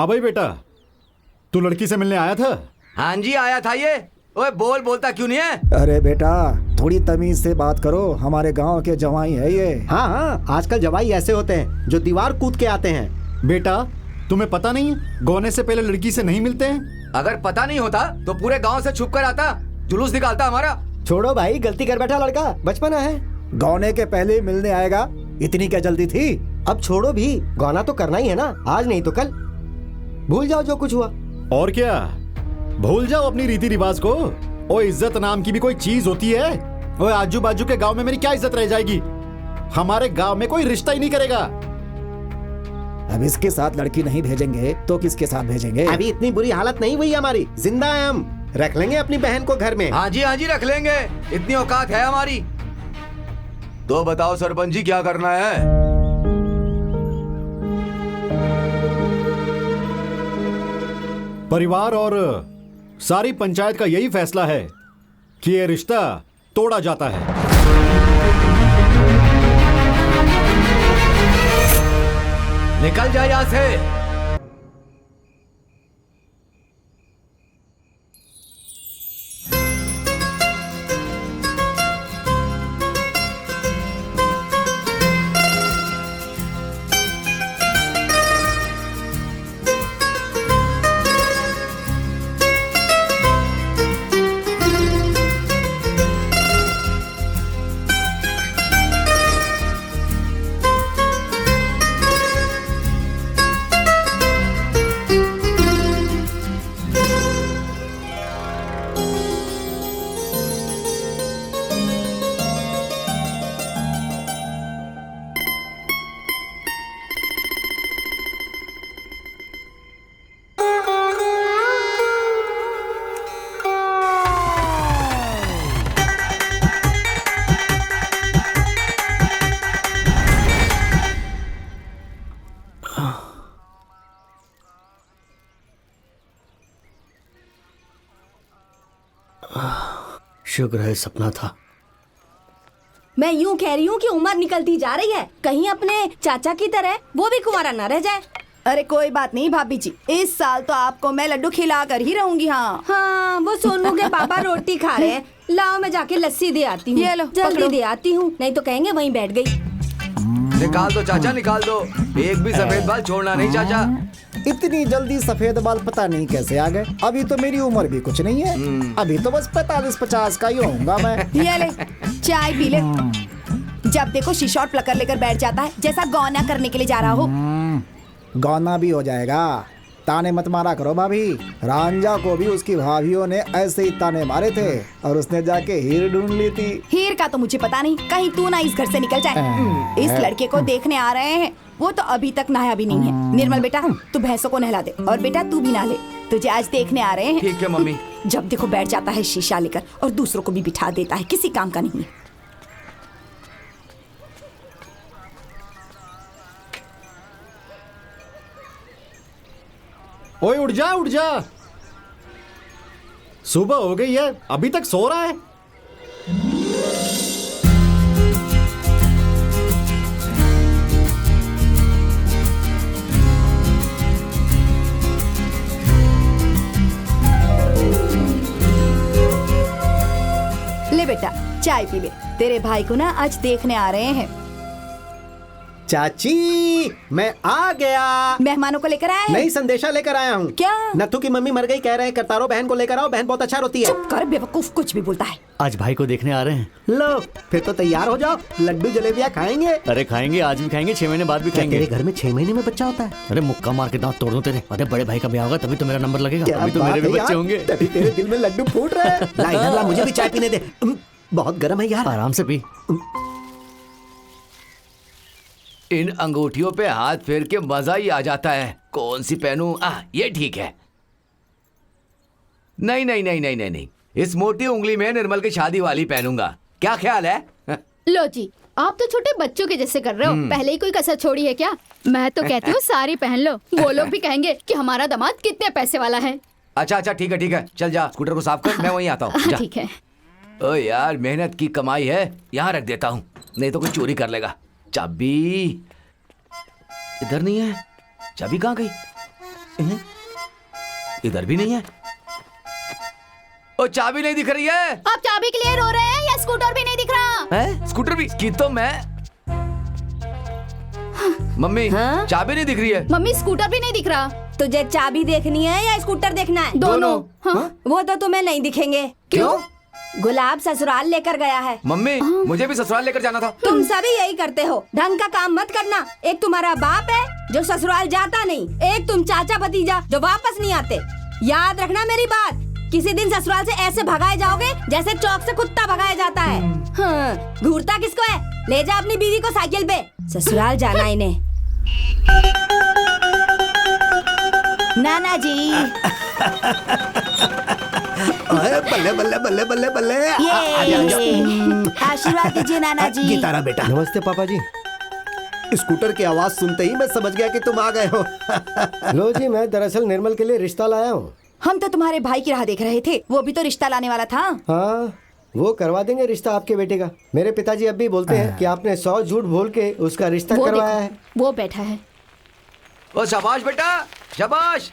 हाँ भाई बेटा, तू लड़की से मिलने आया था? हाँ जी आया था ये। ओए बोल, बोलता क्यों नहीं है? अरे बेटा थोड़ी तमीज से बात करो, हमारे गांव के जवाई है ये। हाँ हाँ, आजकल जवाई ऐसे होते हैं जो दीवार कूद के आते हैं। बेटा तुम्हें पता नहीं है, गौने से पहले लड़की से नहीं मिलते हैं? अगर पता नहीं होता तो पूरे गांव से छुप कर आता, जुलूस निकालता हमारा। छोड़ो भाई, गलती कर बैठा लड़का, बचपना है। गौने के पहले ही मिलने आएगा, इतनी क्या जल्दी थी? अब छोड़ो भी, गौना तो करना ही है ना, आज नहीं तो कल। भूल जाओ जो कुछ हुआ। और क्या, भूल जाओ अपनी रीति रिवाज को। ओ इज्जत नाम की भी कोई चीज होती है? ओ आजू बाजू के गांव में मेरी क्या इज्जत रह जाएगी? हमारे गांव में कोई रिश्ता ही नहीं करेगा। अब इसके साथ लड़की नहीं भेजेंगे तो किसके साथ भेजेंगे? अभी इतनी बुरी हालत नहीं हुई हमारी, जिंदा है हम, रख लेंगे अपनी बहन को घर में। हाँ जी रख लेंगे, इतनी औकात है हमारी। तो बताओ सरपंच जी क्या करना है? परिवार और सारी पंचायत का यही फैसला है कि ये रिश्ता तोड़ा जाता है। निकल जाए यहाँ से। शुक्र है सपना था। मैं यूं कह रही हूँ कि उम्र निकलती जा रही है, कहीं अपने चाचा की तरह वो भी कुंवारा न रह जाए। अरे कोई बात नहीं भाभी जी, इस साल तो आपको मैं लड्डू खिला कर ही रहूंगी। हाँ हाँ, वो सोनू के पापा रोटी खा रहे हैं, लाओ मैं जाके लस्सी दे आती हूँ। ये लो, जल्दी पकड़ो। दे आती हूँ, नहीं तो कहेंगे वहीं बैठ गई। निकाल दो चाचा, निकाल दो, एक भी सफेद बाल छोड़ना नहीं चाचा। इतनी जल्दी सफेद बाल पता नहीं कैसे आ गए। अभी तो मेरी उम्र भी कुछ नहीं है, अभी तो बस 45-50 का ही होऊंगा मैं। ये ले चाय पी ले। जब देखो शीशा और प्लकर लेकर बैठ जाता है, जैसा गौना करने के लिए जा रहा हो। गौना भी हो जाएगा, ताने मत मारा करो भाभी। रांझा को भी उसकी भाभीियों ने ऐसे ही ताने मारे थे और उसने जाके हीर ढूंढ ली थी। हीर का तो मुझे पता नहीं, कहीं तू ना इस घर से निकल जाए। इस लड़के को देखने आ रहे हैं, वो तो अभी तक नहाया भी नहीं है। निर्मल बेटा तू भैंसों को नहला दे, और बेटा तू भी नहा ले, तुझे आज देखने आ रहे हैं। ठीक है मम्मी। जब देखो बैठ जाता है शीशा लेकर और दूसरों को भी बिठा देता है, किसी काम का नहीं है। ओए उठ जा उठ जा, सुबह हो गई है, अभी तक सो रहा है। ले बेटा चाय पी ले, तेरे भाई को ना आज देखने आ रहे हैं। चाची मैं आ गया। मेहमानों को लेकर आए हैं? नई संदेशा लेकर आया हूँ। क्या? नथु की मम्मी मर गई, कह रहे हैं करतारो बहन को लेकर आओ, बहन बहुत अच्छा रोती है। चुप कर बेवकूफ, कुछ भी बोलता है। आज भाई को देखने आ रहे हैं। लो फिर तो तैयार हो जाओ, लड्डू जलेबियाँ खाएंगे। अरे खाएंगे, आज भी खाएंगे, 6 महीने बाद भी क्या खाएंगे। तेरे घर में 6 महीने में बच्चा होता है? अरे मुक्का मार के दांत तोड़ दूं तेरे। अरे बड़े भाई का ब्याह होगा तभी तो मेरा नंबर लगेगा, क्या तभी तो बात मेरे भी है बच्चे यार, होंगे। तभी तेरे दिल में लड्डू फूट रहे हैं। ला इधर ला, मुझे भी चाय पीने दे, बहुत गर्म है यार। आराम से पी। इन अंगूठियों पे हाथ फेर के मजा ही आ जाता है। कौन सी पहनूं? ये ठीक है। नहीं नहीं नहीं नहीं नहीं नहीं, इस मोटी उंगली में निर्मल की शादी वाली पहनूंगा। क्या ख्याल है? लो जी, आप तो छोटे बच्चों के जैसे कर रहे हो। पहले ही कोई कसर छोड़ी है क्या? मैं तो कहती हूँ सारी पहन लो, वो लोग भी कहेंगे कि हमारा दामाद कितने पैसे वाला है। अच्छा अच्छा ठीक है, चल जा स्कूटर को साफ कर, मैं वहीं आता हूँ। ठीक है। ओ यार, मेहनत की कमाई है, यहाँ रख देता हूँ, नहीं तो कोई चोरी कर लेगा। चाबी इधर नहीं है, चाबी कहाँ गई? इधर भी नहीं है। ओ चाबी नहीं दिख रही है। आप चाबी के लिए रो रहे हैं या स्कूटर भी नहीं दिख रहा? हैं? स्कूटर भी की तो मैं मम्मी हाँ? चाबी नहीं दिख रही है। मम्मी स्कूटर भी नहीं दिख रहा। तुझे चाबी देखनी है या स्कूटर देखना है? दोनों। हाँ? वो तो तुम्हें नहीं दिखेंगे। क्यों? गुलाब ससुराल लेकर गया है। मम्मी मुझे भी ससुराल लेकर जाना था। तुम सभी यही करते हो, ढंग का काम मत करना। एक तुम्हारा बाप है जो ससुराल जाता नहीं, एक तुम चाचा भतीजा जो वापस नहीं आते। याद रखना मेरी बात, किसी दिन ससुराल से ऐसे भगाए जाओगे जैसे चौक से कुत्ता भगाया जाता है। हाँ, घूरता किसको है? ले जा अपनी बीवी को साइकिल पे, ससुराल जाना इन्हें। नाना जी बल्ले बल्ले बल्ले बल्ले बल्ले। ये आशीर्वाद दीजिए नाना जी। गीतारा बेटा। नमस्ते पापा जी। स्कूटर की आवाज सुनते ही मैं समझ गया कि तुम आ गए हो। लो जी, मैं दरअसल निर्मल के लिए रिश्ता लाया हूँ। हम तो तुम्हारे भाई की राह देख रहे थे, वो भी तो रिश्ता लाने वाला था। हाँ, वो करवा देंगे रिश्ता आपके बेटे का। मेरे पिताजी अब भी बोलते हैं कि आपने 100 झूठ बोल के उसका रिश्ता वो करवाया देखो, है। वो बैठा है। ओ शाबाश बेटा, शाबाश।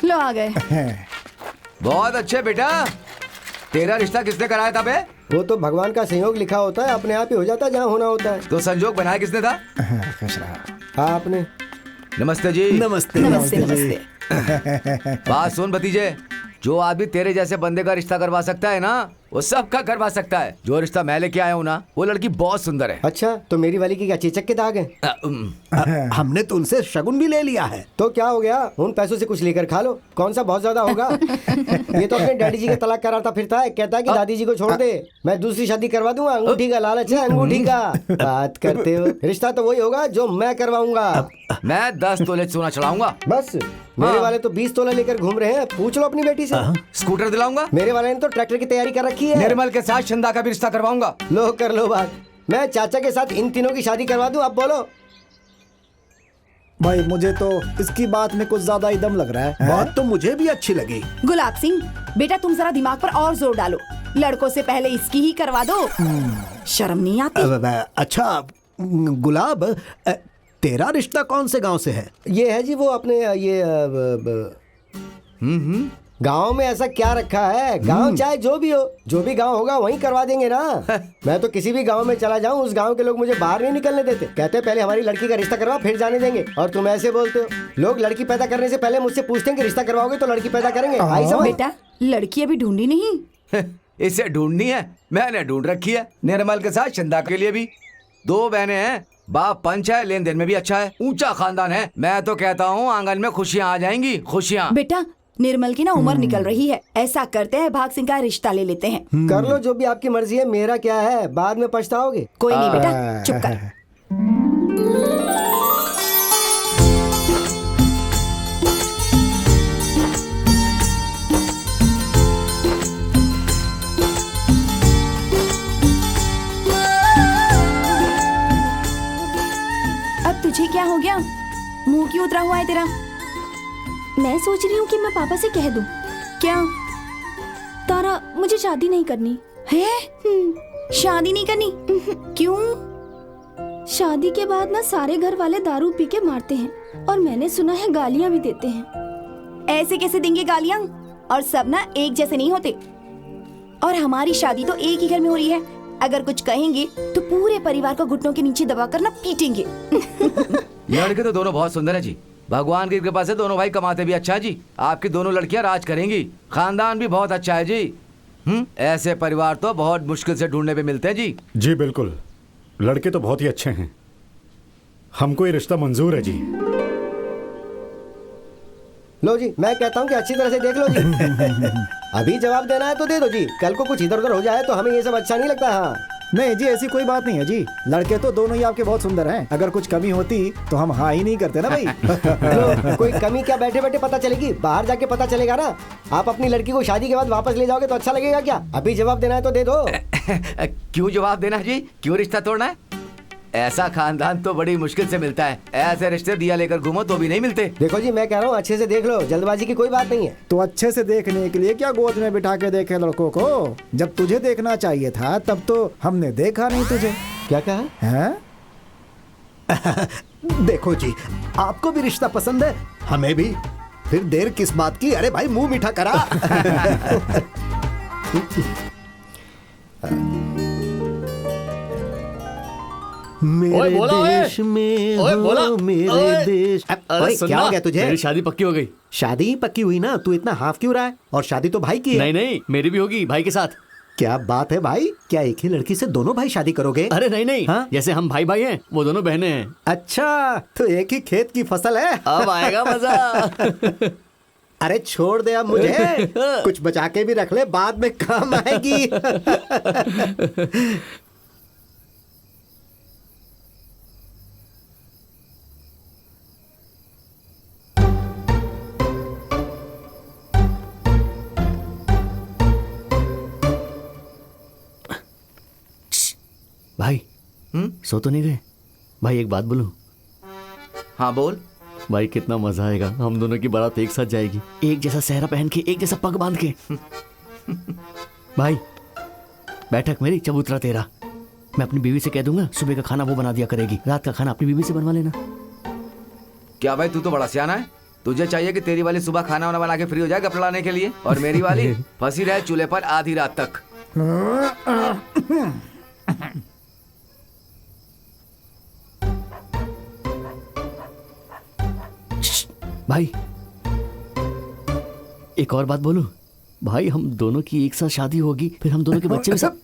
लो आ गए। बहुत अच्छे बेटा। तेरा रिश्ता किसने कराया था बे? वो तो भगवान का संयोग लिखा होता है, अपने आप ही हो जाता है जहाँ होना होता है। तो संजोग बनाया किसने था? खुश रहा। आपने। नमस्ते जी। नमस्ते। नमस्ते नमस्ते। बात सुन भतीजे, जो आदमी तेरे जैसे बंदे का रिश्ता करवा सकता है ना, वो सबका करवा सकता है। जो रिश्ता मैं लेके आया हूँ ना, वो लड़की बहुत सुंदर है। अच्छा, तो मेरी वाली की क्या चेचक के दाग है? हमने तो उनसे शगुन भी ले लिया है। तो क्या हो गया, उन पैसों से कुछ लेकर खा लो। कौन सा बहुत ज्यादा होगा? ये तो अपने डैडी जी का तलाक कराता फिरता है, कहता है कि दादी जी को छोड़ दे, मैं दूसरी शादी करवा दूंगा। अंगूठी का लालच है, अंगूठी का। बात करते हो, रिश्ता तो वही होगा जो मैं करवाऊंगा। मैं 10 तोले सोना चढ़ाऊंगा। बस मेरे वाले तो 20 तोला लेकर घूम रहे हैं, पूछ लो अपनी बेटी से। स्कूटर दिलाऊंगा। मेरे वाले ने तो ट्रैक्टर की तैयारी कर रखी है। निर्मल के साथ चंदा का भी रिश्ता करवाऊंगा। लो कर लो बात, मैं चाचा के साथ इन तीनों की शादी करवा दूं। अब बोलो। भाई मुझे तो इसकी बात में कुछ ज्यादा ही दम लग रहा है। बात तो मुझे भी अच्छी लगी। गुलाब सिंह बेटा, तुम जरा दिमाग पर और जोर डालो। लड़कों से पहले इसकी ही करवा दो। शर्म नहीं आती? अच्छा गुलाब, तेरा रिश्ता कौन से गांव से है? ये है जी वो अपने ये गांव में ऐसा क्या रखा है? गांव चाहे जो भी हो, जो भी गांव होगा वहीं करवा देंगे ना। मैं तो किसी भी गांव में चला जाऊं, उस गांव के लोग मुझे बाहर नहीं निकलने देते। कहते पहले हमारी लड़की का रिश्ता करवा फिर जाने देंगे। और तुम ऐसे बोलते हो। लोग लड़की पैदा करने से पहले मुझसे पूछते हैं कि रिश्ता करवाओगे तो लड़की पैदा करेंगे। आई समझ? बेटा लड़की अभी ढूंढी नहीं? इसे ढूंढनी है, मैंने ढूंढ रखी है। निर्मल के साथ चंदा के लिए भी। 2 बहनें हैं, बाप पंच है, लेन देन में भी अच्छा है, ऊंचा खानदान है। मैं तो कहता हूँ आंगन में खुशियाँ आ जाएंगी, खुशियाँ। बेटा निर्मल की ना उम्र निकल रही है, ऐसा करते हैं भाग सिंह का रिश्ता ले लेते हैं। कर लो जो भी आपकी मर्जी है, मेरा क्या है, बाद में पछताओगे। कोई नहीं बेटा, चुप कर। अब तुझे क्या हो गया? मुंह क्यों उतरा हुआ है तेरा? मैं सोच रही हूँ कि मैं पापा से कह दूँ। क्या? तारा, मुझे शादी नहीं करनी है? शादी नहीं करनी? क्यों? शादी के बाद ना सारे घर वाले दारू पी के मारते हैं और मैंने सुना है गालियाँ भी देते हैं। ऐसे कैसे देंगे गालियाँ? और सब ना एक जैसे नहीं होते। और हमारी शादी तो एक ही घर में हो रही है। अगर कुछ कहेंगे तो पूरे परिवार को घुटनों के नीचे दबाकर ना पीटेंगे। लड़के तो दोनों बहुत सुंदर है जी। भगवान की कृपा से दोनों भाई कमाते भी अच्छा है जी। आपकी दोनों लड़कियां राज करेंगी। खानदान भी बहुत अच्छा है जी। ऐसे परिवार तो बहुत मुश्किल से ढूंढने पे मिलते हैं जी। जी बिल्कुल, लड़के तो बहुत ही अच्छे हैं। हमको ये रिश्ता मंजूर है जी। लो जी, मैं कहता हूँ कि अच्छी तरह से देख लो जी। अभी जवाब देना है तो दे दो जी, कल को कुछ इधर उधर हो जाए तो हमें ये सब अच्छा नहीं लगता। हाँ नहीं जी, ऐसी कोई बात नहीं है जी। लड़के तो दोनों ही आपके बहुत सुंदर हैं। अगर कुछ कमी होती तो हम हाँ ही नहीं करते ना भाई। लो, कोई कमी क्या बैठे बैठे पता चलेगी? बाहर जाके पता चलेगा ना। आप अपनी लड़की को शादी के बाद वापस ले जाओगे तो अच्छा लगेगा क्या? अभी जवाब देना है तो दे दो। क्यों जवाब देना है जी? क्यों रिश्ता तोड़ना है? ऐसा खानदान तो बड़ी मुश्किल से मिलता है। ऐसे रिश्ते दिया लेकर घूमो तो भी नहीं मिलते। देखो जी, मैं कह रहा हूँ अच्छे से देख लो, जल्दबाजी की कोई बात नहीं है। तो अच्छे से देखने के लिए क्या गोद में बिठा के देखे लड़कों को? जब तुझे देखना चाहिए था तब तो हमने देखा नहीं तुझे। क्या कहा? हैं? देखो जी, आपको भी रिश्ता पसंद है, हमें भी। फिर देर किस बात की? अरे भाई मुंह मीठा करा। मेरे बोला ओए। देश में ओए, हो, बोला। मेरे ओए। देश। अरे ओए, क्या हो गया तुझे? मेरी शादी पक्की हो गई। शादी ही पक्की हुई ना, तू इतना हाफ क्यों रहा है? और शादी तो भाई की है। नहीं नहीं, मेरी भी होगी भाई के साथ। क्या बात है भाई, क्या एक ही लड़की से दोनों भाई शादी करोगे? अरे नहीं नहीं, हाँ? जैसे हम भाई भाई हैं वो दोनों बहनें हैं। अच्छा, तो एक ही खेत की फसल है। अब आएगा मजा। अरे छोड़ दे अब मुझे, कुछ बचा के भी रख ले, बाद में काम आएगी। भाई सो तो नहीं गए? भाई एक बात बोलूं? हाँ बोल। भाई कितना मजा आएगा, हम दोनों की बारात एक साथ जाएगी, एक जैसा सेहरा पहन के, एक जैसा पग बांध के। भाई बैठक मेरी, चबूतरा तेरा। मैं अपनी बीवी से कह दूंगा सुबह का खाना वो बना दिया करेगी, रात का खाना अपनी बीवी से बनवा लेना। क्या भाई, तू तो बड़ा सियाना है। तुझे चाहिए कि तेरी वाली सुबह खाना वाना बना के फ्री हो जाए गपला लाने के लिए, और मेरी वाली फंसी रहे चूल्हे पर आधी रात तक। भाई एक और बात बोलूं? भाई हम दोनों की एक साथ शादी होगी, फिर हम दोनों के बच्चे भी सब।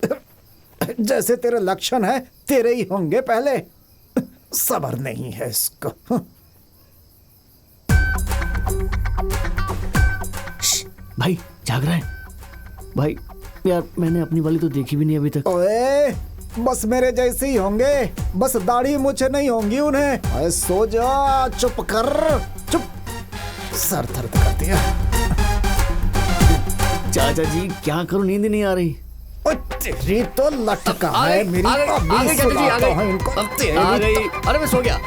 जैसे तेरे लक्षण है तेरे ही होंगे पहले। सब्र नहीं है इसको। भाई जाग रहा है? भाई यार मैंने अपनी वाली तो देखी भी नहीं अभी तक। ओए, बस मेरे जैसे ही होंगे, बस दाढ़ी मुझे नहीं होंगी उन्हें। अरे सो जा, चुप कर, चुप। सर दर्द कर दिया। चाचा जी क्या करूं, नींद नहीं आ रही। ओ तेरी तो लटका है मेरी। अभी सुलाता हूं इनको। आ गई। अरे मैं सो गया।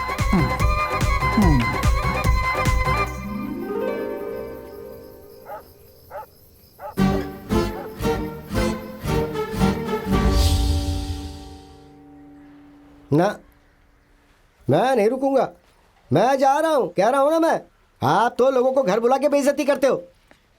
ना, मैं नहीं रुकूंगा, मैं जा रहा हूँ, कह रहा हूँ ना मैं। आप तो लोगों को घर बुला के बेइज्जती करते हो।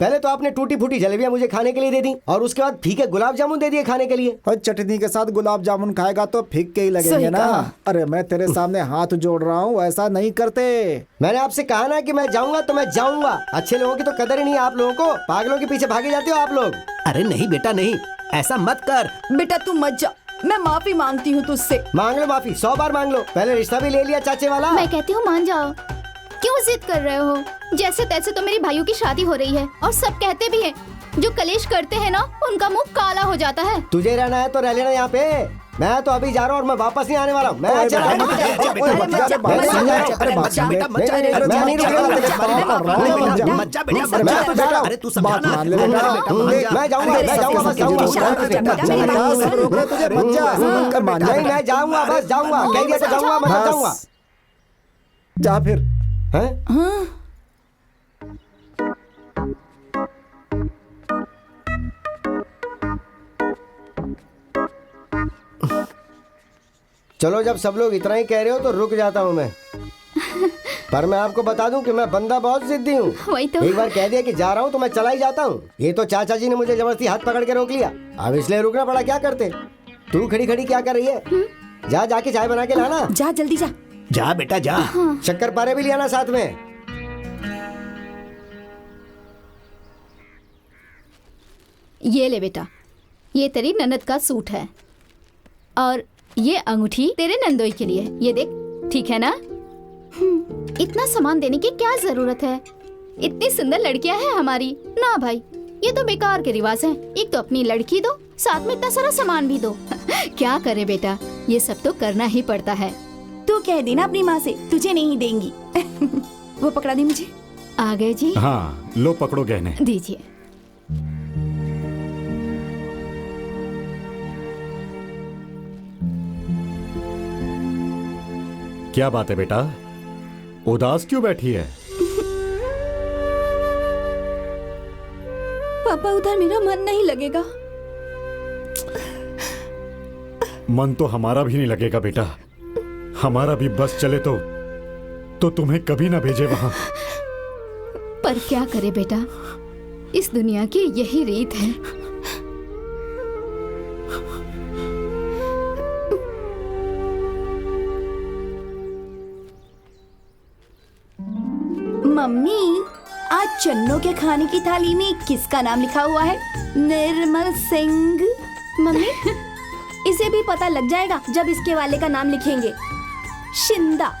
पहले तो आपने टूटी फूटी जलेबियां मुझे खाने के लिए दे दी, और उसके बाद फीके गुलाब जामुन दे दिए खाने के लिए। और चटनी के साथ गुलाब जामुन खाएगा तो फीके ही लगेंगे सही ना। कहा। अरे मैं तेरे सामने हाथ जोड़ रहा हूँ, ऐसा नहीं करते। मैंने आपसे कहा ना कि मैं जाऊंगा तो मैं जाऊंगा। अच्छे लोगों की तो कदर ही नहीं है आप लोगों को, पागलों के पीछे भागे जाते हो आप लोग। अरे नहीं बेटा नहीं, ऐसा मत कर। बेटा तू मत जा, मैं माफी मांगती हूँ तुझसे। मांग लो माफी, 100 बार मांग लो। पहले रिश्ता भी ले लिया चाचे वाला। मैं कहती हूँ मान जाओ, क्यों जिद कर रहे हो? जैसे तैसे तो मेरी भाइयों की शादी हो रही है, और सब कहते भी हैं जो कलेश करते हैं ना उनका मुंह काला हो जाता है। तुझे रहना है तो रह लेना यहाँ पे। मैं तो अभी जा रहा हूँ और मैं वापस नहीं आने वाला हूँ। मैं चला रहा हूँ। मैं नहीं रुकूंगा। अरे तू समझा ना। मैं जाऊंगा, मैं जाऊंगा, बस जाऊंगा। नहीं, मैं जाऊंगा, बस जाऊंगा। कह दिया तो जाऊंगा, मैं तो जाऊंगा। जा फिर। हैं? चलो, जब सब लोग इतना ही कह रहे हो तो रुक जाता हूँ मैं। पर मैं आपको बता दूं कि मैं बंदा बहुत जिद्दी हूँ। वही तो। एक बार कह दिया कि जा रहा हूँ तो मैं चला ही जाता हूँ। ये तो चाचा जी ने मुझे जबरदस्ती हाथ पकड़ के रोक लिया, अब इसलिए रुकना पड़ा। क्या करते? तू खड़ी खड़ी क्या कर रही है? जा, जाके चाय बना के लाना। जा जल्दी जा। जा बेटा जा। शक्कर पारे भी लियाना साथ में। ये ले बेटा, ये तेरी ननद का सूट है, और ये अंगूठी तेरे नंदोई के लिए। ये देख, ठीक है ना? इतना सामान देने की क्या जरूरत है? इतनी सुंदर लड़कियां हैं हमारी। ना भाई, ये तो बेकार के रिवाज हैं। एक तो अपनी लड़की दो, साथ में इतना सारा सामान भी दो। क्या करे बेटा, ये सब तो करना ही पड़ता है। तू कह देना अपनी माँ से तुझे नहीं देंगी। वो पकड़ा दी मुझे। आ गए जी? हाँ, लो पकड़ो गहने। दीजिए। क्या बात है बेटा, उदास क्यों बैठी है? पापा, उधर मेरा मन नहीं लगेगा। मन तो हमारा भी नहीं लगेगा बेटा। हमारा भी बस चले तो तुम्हें कभी ना भेजे वहां। पर क्या करे बेटा, इस दुनिया की यही रीत है। मम्मी, आज चन्नों के खाने की थाली में किसका नाम लिखा हुआ है? निर्मल सिंह। मम्मी इसे भी पता लग जाएगा जब इसके वाले का नाम लिखेंगे, शिंदा।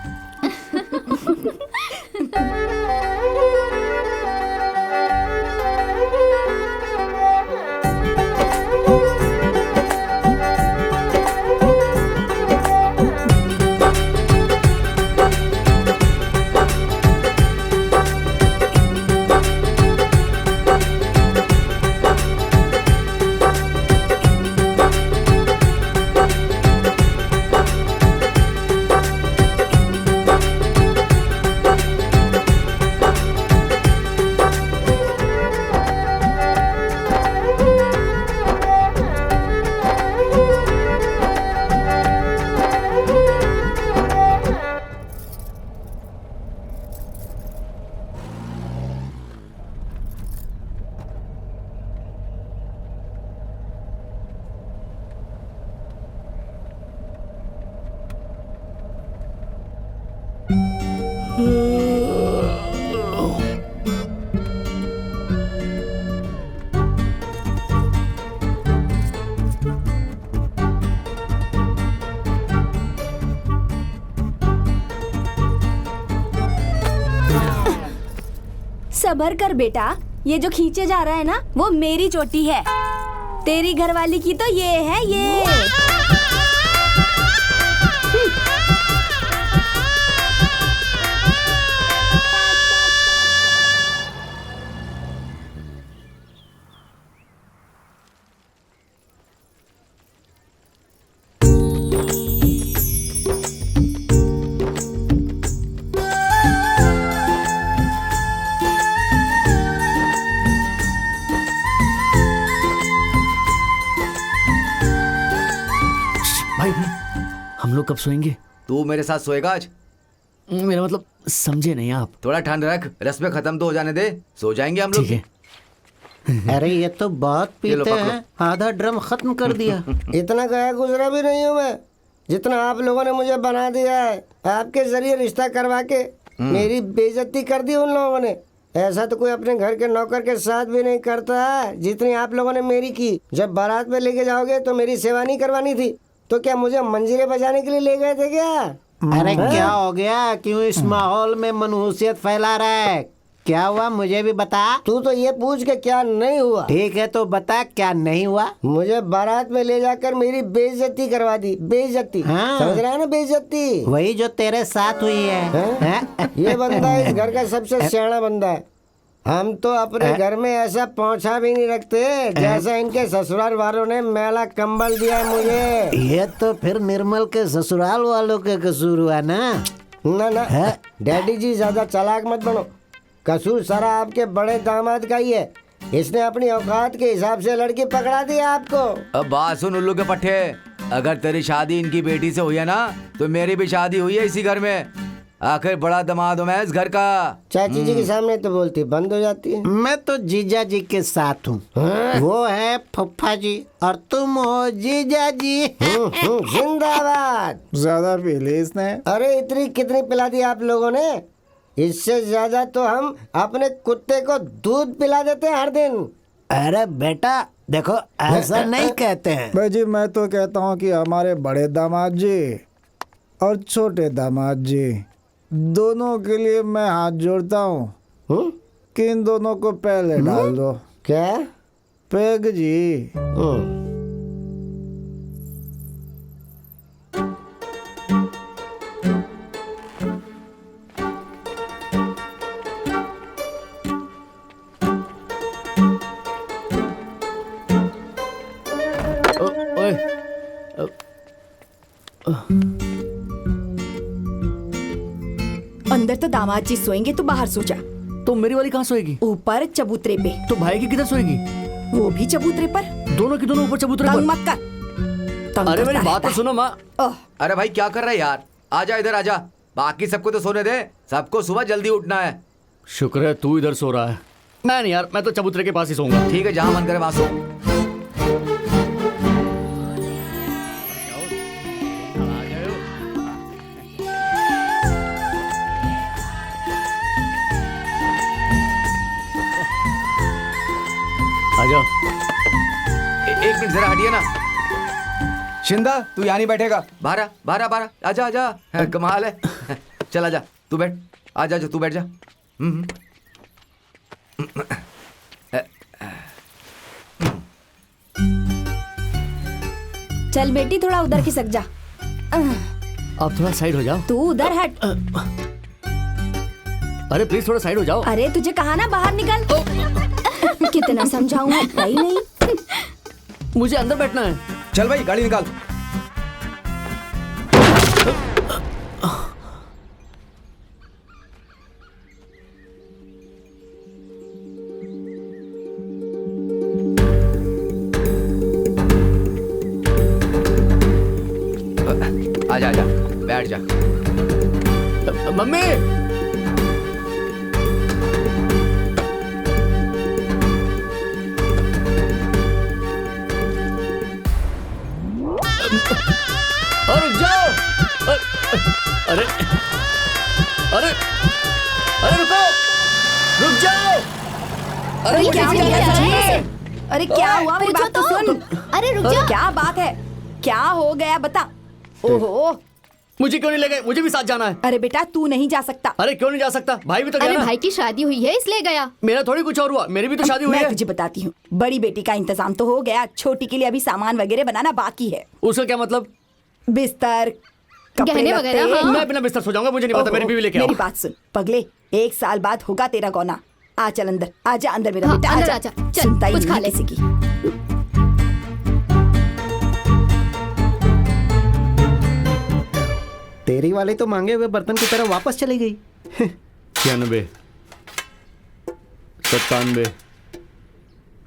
सबर कर बेटा, ये जो खींचे जा रहा है ना वो मेरी चोटी है, तेरी घरवाली की तो ये है ये। हम लोग कब सोएंगे? तू मेरे साथ सोएगा आज? मेरा मतलब समझे नहीं आप। थोड़ा ठंड रख, रस्में खत्म तो हो जाने दे, सो जाएंगे हम लोग। ठीक है। अरे ये तो बहुत ये लो पीते पकड़ो। हैं, आधा ड्रम खत्म कर दिया। इतना गया गुजरा भी नहीं हूँ मैं, जितना आप लोगों ने मुझे बना दिया है। आपके जरिए रिश्ता करवा के मेरी बेइज्जती कर दी उन लोगों ने। ऐसा तो कोई अपने घर के नौकर के साथ भी नहीं करता है जितनी आप लोगों ने मेरी की। जब बारात में लेके जाओगे तो मेरी सेवा नहीं करवानी थी, तो क्या मुझे मंजीरे बजाने के लिए ले गए थे क्या? अरे क्या हो गया? क्यों इस माहौल में मनहूसियत फैला रहा है? क्या हुआ मुझे भी बता। तू तो ये पूछ के क्या नहीं हुआ। ठीक है तो बता क्या नहीं हुआ। मुझे बारात में ले जाकर मेरी बेइज्जती करवा दी। बेइज्जती, हाँ। समझ रहा है ना? बेइज्जती वही जो तेरे साथ हुई है, हैं? ये बंदा इस घर का सबसे सियाना बंदा है। हम तो अपने घर में ऐसा पहुंचा भी नहीं रखते जैसा इनके ससुराल वालों ने मैला कंबल दिया है मुझे। ये तो फिर निर्मल के ससुराल वालों के कसूर हुआ ना। ना डैडी जी ज्यादा चालाक मत बनो, कसूर सारा आपके बड़े दामाद का ही है। इसने अपनी औकात के हिसाब से लड़की पकड़ा दी आपको। अब बात सुन उल्लू के पट्टे, अगर तेरी शादी इनकी बेटी से हुई है ना तो मेरी भी शादी हुई है इसी घर में। आखिर बड़ा दामाद हूँ मैं इस घर का। चाची जी के सामने तो बोलती बंद हो जाती है। मैं तो जीजा जी के साथ हूँ, वो है फुफ्फा जी और तुम हो जीजा जी। जिंदाबाद। ज्यादा पी ली इसने। अरे इतनी कितनी पिला दी आप लोगों ने? इससे ज्यादा तो हम अपने कुत्ते को दूध पिला देते हैं हर दिन। अरे बेटा देखो ऐसा नहीं कहते हैं। भाई जी मैं तो कहता हूँ कि हमारे बड़े दामाद जी और छोटे दामाद जी दोनों के लिए मैं हाथ जोड़ता हूँ कि इन दोनों को पहले डाल दो। क्या? पेग जी। ओए अंदर तो दामाद जी सोएंगे, तू बाहर सो जा। तो मेरी वाली कहाँ सोएगी? ऊपर चबूतरे पे। तो भाई की किधर सोएगी? वो भी चबूतरे पर। दोनों की दोनों ऊपर चबूतरे तंग पर। मत कर। तंग अरे मेरी करता बात तो रहता सुनो माँ। है। ओह, अरे भाई क्या कर रहा है यार, आजा इधर आजा। बाकी सबको तो सोने दे, सबको सुबह जल्दी उठना है। शुक्र है तू इधर सो रहा है। मैं नहीं यार, मैं तो चबूतरे के पास ही सोऊंगा। ठीक है, जहाँ मन करे वहाँ सो। आ जाओ। एक मिनट जरा हटिए ना। शिंदा, तू यहाँ नहीं बैठेगा। बारह बारह बारह, आजा आजा। कमाल है। चल आजा, तू बैठ। आजा जो, तू बैठ जा। चल बेटी, थोड़ा उधर खिसक जा। आप थोड़ा साइड हो जाओ। तू उधर हट। अरे प्लीज थोड़ा साइड हो जाओ। अरे तुझे कहा ना बाहर निकल। कितना समझाऊं, हटता ही नहीं। मुझे अंदर बैठना है। चल भाई, गाड़ी निकाल। आजा आजा, बैठ जा। मम्मी, अरे जाओ। अरे अरे अरे रुको, रुक जाओ। अरे क्या हो गया? अरे क्या हुआ? मेरी बात तो सुन। अरे रुक जा। क्या बात है? क्या हो गया बता। ओहो, मुझे क्यों नहीं ले गए? मुझे भी साथ जाना है। अरे बेटा तू नहीं जा सकता। अरे क्यों नहीं जा सकता? भाई भी तो गया अरे ना। भाई की शादी हुई है इसलिए गया। मेरा थोड़ी कुछ और हुआ, मेरी भी तो शादी हुई मैं है। तुझे बताती हूँ, बड़ी बेटी का इंतजाम तो हो गया, छोटी के लिए अभी सामान वगैरह बनाना बाकी है। उसका क्या मतलब? बिस्तर, कपड़े गहने लत्ते। वगैरह, हाँ। मैं बिना बिस्तर सो जाऊंगा, मुझे नहीं पता। मेरी बीवी लेके आओ। मेरी बात सुन पगले, 1 साल बाद होगा तेरा गौना। आ चल अंदर, आजा अंदर मेरा हाँ, बेटा, अंदर आजा। आजा। चल, चिंता ही कुछ खा नहीं ले। किसी की। तेरी वाली तो मांगे हुए बर्तन की तरह वापस चली गई। 96, 97,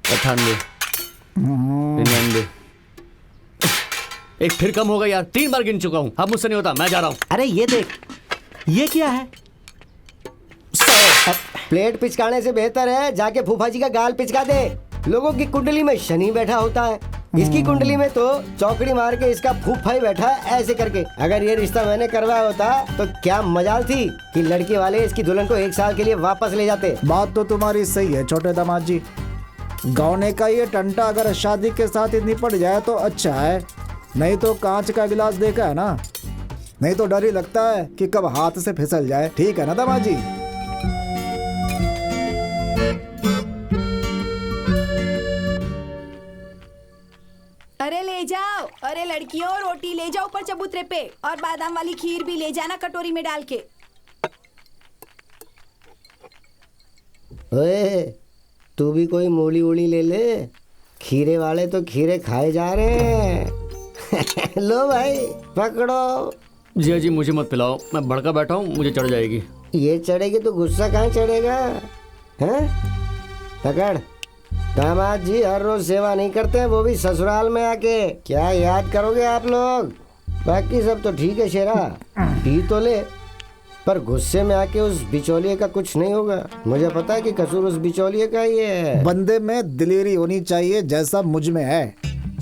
98, 99। एक फिर कम होगा यार, 3 बार गिन चुका हूँ। अब मुझसे नहीं होता, मैं जा रहा हूँ। अरे ये देख, ये क्या है? प्लेट पिचकाने से बेहतर है जाके फूफा जी का गाल पिचका दे। लोगों की कुंडली में शनि बैठा होता है, इसकी कुंडली में तो चौकड़ी मार के इसका फूफा ही बैठा है ऐसे करके। अगर ये रिश्ता मैंने करवाया होता तो क्या मजाल थी कि लड़के वाले इसकी दुल्हन को 1 साल के लिए वापस ले जाते। बात तो तुम्हारी सही है छोटे दामाद जी। गौने का ये टंटा अगर शादी के साथ ही निपट जाए तो अच्छा है, नहीं तो कांच का गिलास देखा है ना, नहीं तो डर ही लगता है कि कब हाथ से फिसल जाए। ठीक है ना दामाद जी? अरे ले जाओ, अरे लड़कियों रोटी ले जाओ ऊपर चबूतरे पे, और बादाम वाली खीर भी ले जाना कटोरी में डाल के। ओए, तू भी कोई मूली वूली ले ले, खीरे वाले तो खीरे खाए जा रहे हैं। लो भाई पकड़ो। जी जी, मुझे मत पिलाओ, मैं भड़का बैठा हूँ, मुझे चढ़ जाएगी। ये चढ़ेगी तो गुस्सा कहाँ चढ़ेगा? हैं? पकड़। दामाद जी हर रोज सेवा नहीं करते हैं, वो भी ससुराल में आके। क्या याद करोगे आप लोग? बाकी सब तो ठीक है शेरा, पी तो ले, पर गुस्से में आके उस बिचौलिए का कुछ नहीं होगा। मुझे पता है कि कसूर उस बिचौलिए का ही है। बंदे में दिलेरी होनी चाहिए जैसा मुझ में है।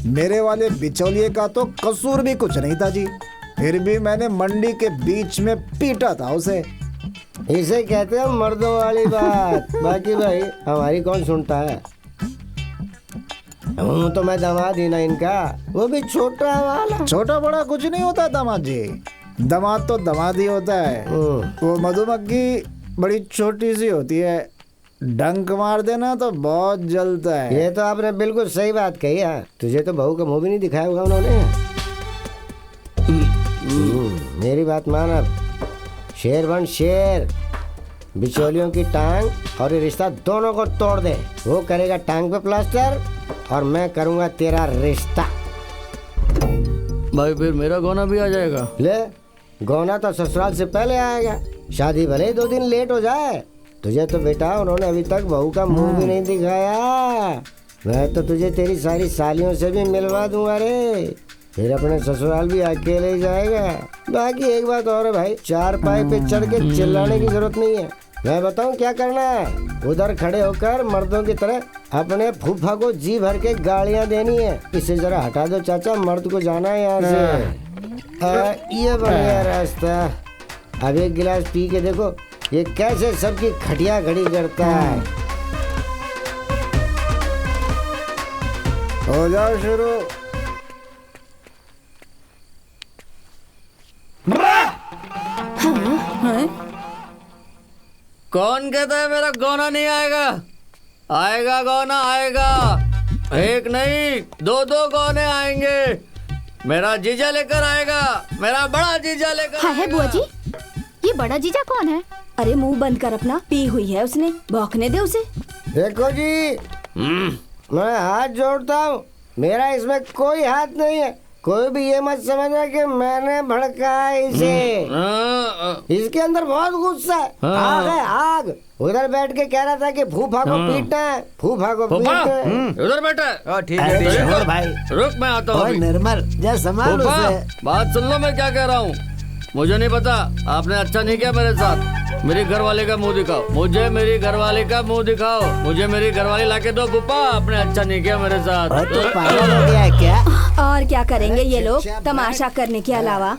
मेरे वाले बिचौलिए का तो कसूर भी कुछ नहीं था जी, फिर भी मैंने मंडी के बीच में पीटा था उसे। इसे कहते हैं मर्दों वाली बात। बाकी भाई हमारी कौन सुनता है? हूँ तो मैं दामाद ही ना इनका, वो भी छोटा वाला। छोटा बड़ा कुछ नहीं होता दामाद जी, दामाद तो दामाद ही होता है। वो मधुमक्खी बड़ी छोटी सी होती है, डंक मार देना तो बहुत जलता है। ये तो आपने बिल्कुल सही बात कही है। तुझे तो बहू का मुंह भी नहीं दिखाया होगा उन्होंने। मेरी बात मान अब। शेर बन शेर, बिचौलियों की टांग और ये रिश्ता दोनों को तोड़ दे। वो करेगा टांग पे प्लास्टर और मैं करूंगा तेरा रिश्ता। भाई फिर मेरा गौना भी आ जाएगा? ले, गौना तो ससुराल से पहले आएगा, शादी भले ही 2 दिन लेट हो जाए। तुझे तो बेटा उन्होंने अभी तक बहू का मुंह भी नहीं दिखाया। मैं तो तुझे तेरी सारी सालियों से भी मिलवा दूंगा रे, फिर अपने ससुराल भी अकेले ही जाएगा। बाकी एक बात और है भाई, 4 पाई पे चढ़ के चिल्लाने की जरूरत नहीं है। मैं बताऊं क्या करना है? उधर खड़े होकर मर्दों की तरह अपने फूफा को जी भर के गालियां देनी है। इसे जरा हटा दो चाचा, मर्द को जाना है यहाँ से। ये बढ़िया रास्ता। अब एक गिलास पी के देखो ये कैसे सबकी खटिया खड़ी करता है। हो जाओ शुरू। कौन कहता है मेरा गौना नहीं आएगा? आएगा गौना आएगा। एक नहीं, दो दो गौने आएंगे। मेरा जीजा लेकर आएगा, मेरा बड़ा जीजा लेकर हाँ है आएगा। बुआ जी, ये बड़ा जीजा कौन है? अरे मुंह बंद कर अपना, पी हुई है उसने, भौंकने दे उसे। देखो जी, मैं हाथ जोड़ता हूँ, मेरा इसमें कोई हाथ नहीं है। कोई भी ये मत समझना कि मैंने भड़काया इसे। इसके अंदर बहुत गुस्सा है, आग है आग। उधर बैठ के कह रहा था कि फूफा को पीटना है, फूफा को पीटना है। उधर बैठा ठीक है ठीक है। छोड़ भाई। रुक, मैं आता हूँ अभी। निर्मल जा संभाल फूफा, उसे। बात सुन लो मैं क्या कह रहा हूँ। मुझे नहीं पता, आपने अच्छा नहीं किया मेरे साथ। मेरी घरवाले का मुंह दिखाओ, मुझे मेरी घरवाले का मुंह दिखाओ। मुझे मेरी घरवाली लाके दो फूफा, आपने अच्छा नहीं किया मेरे साथ। तो पागल हो गया है क्या? और क्या करेंगे ये लोग तमाशा करने के अलावा?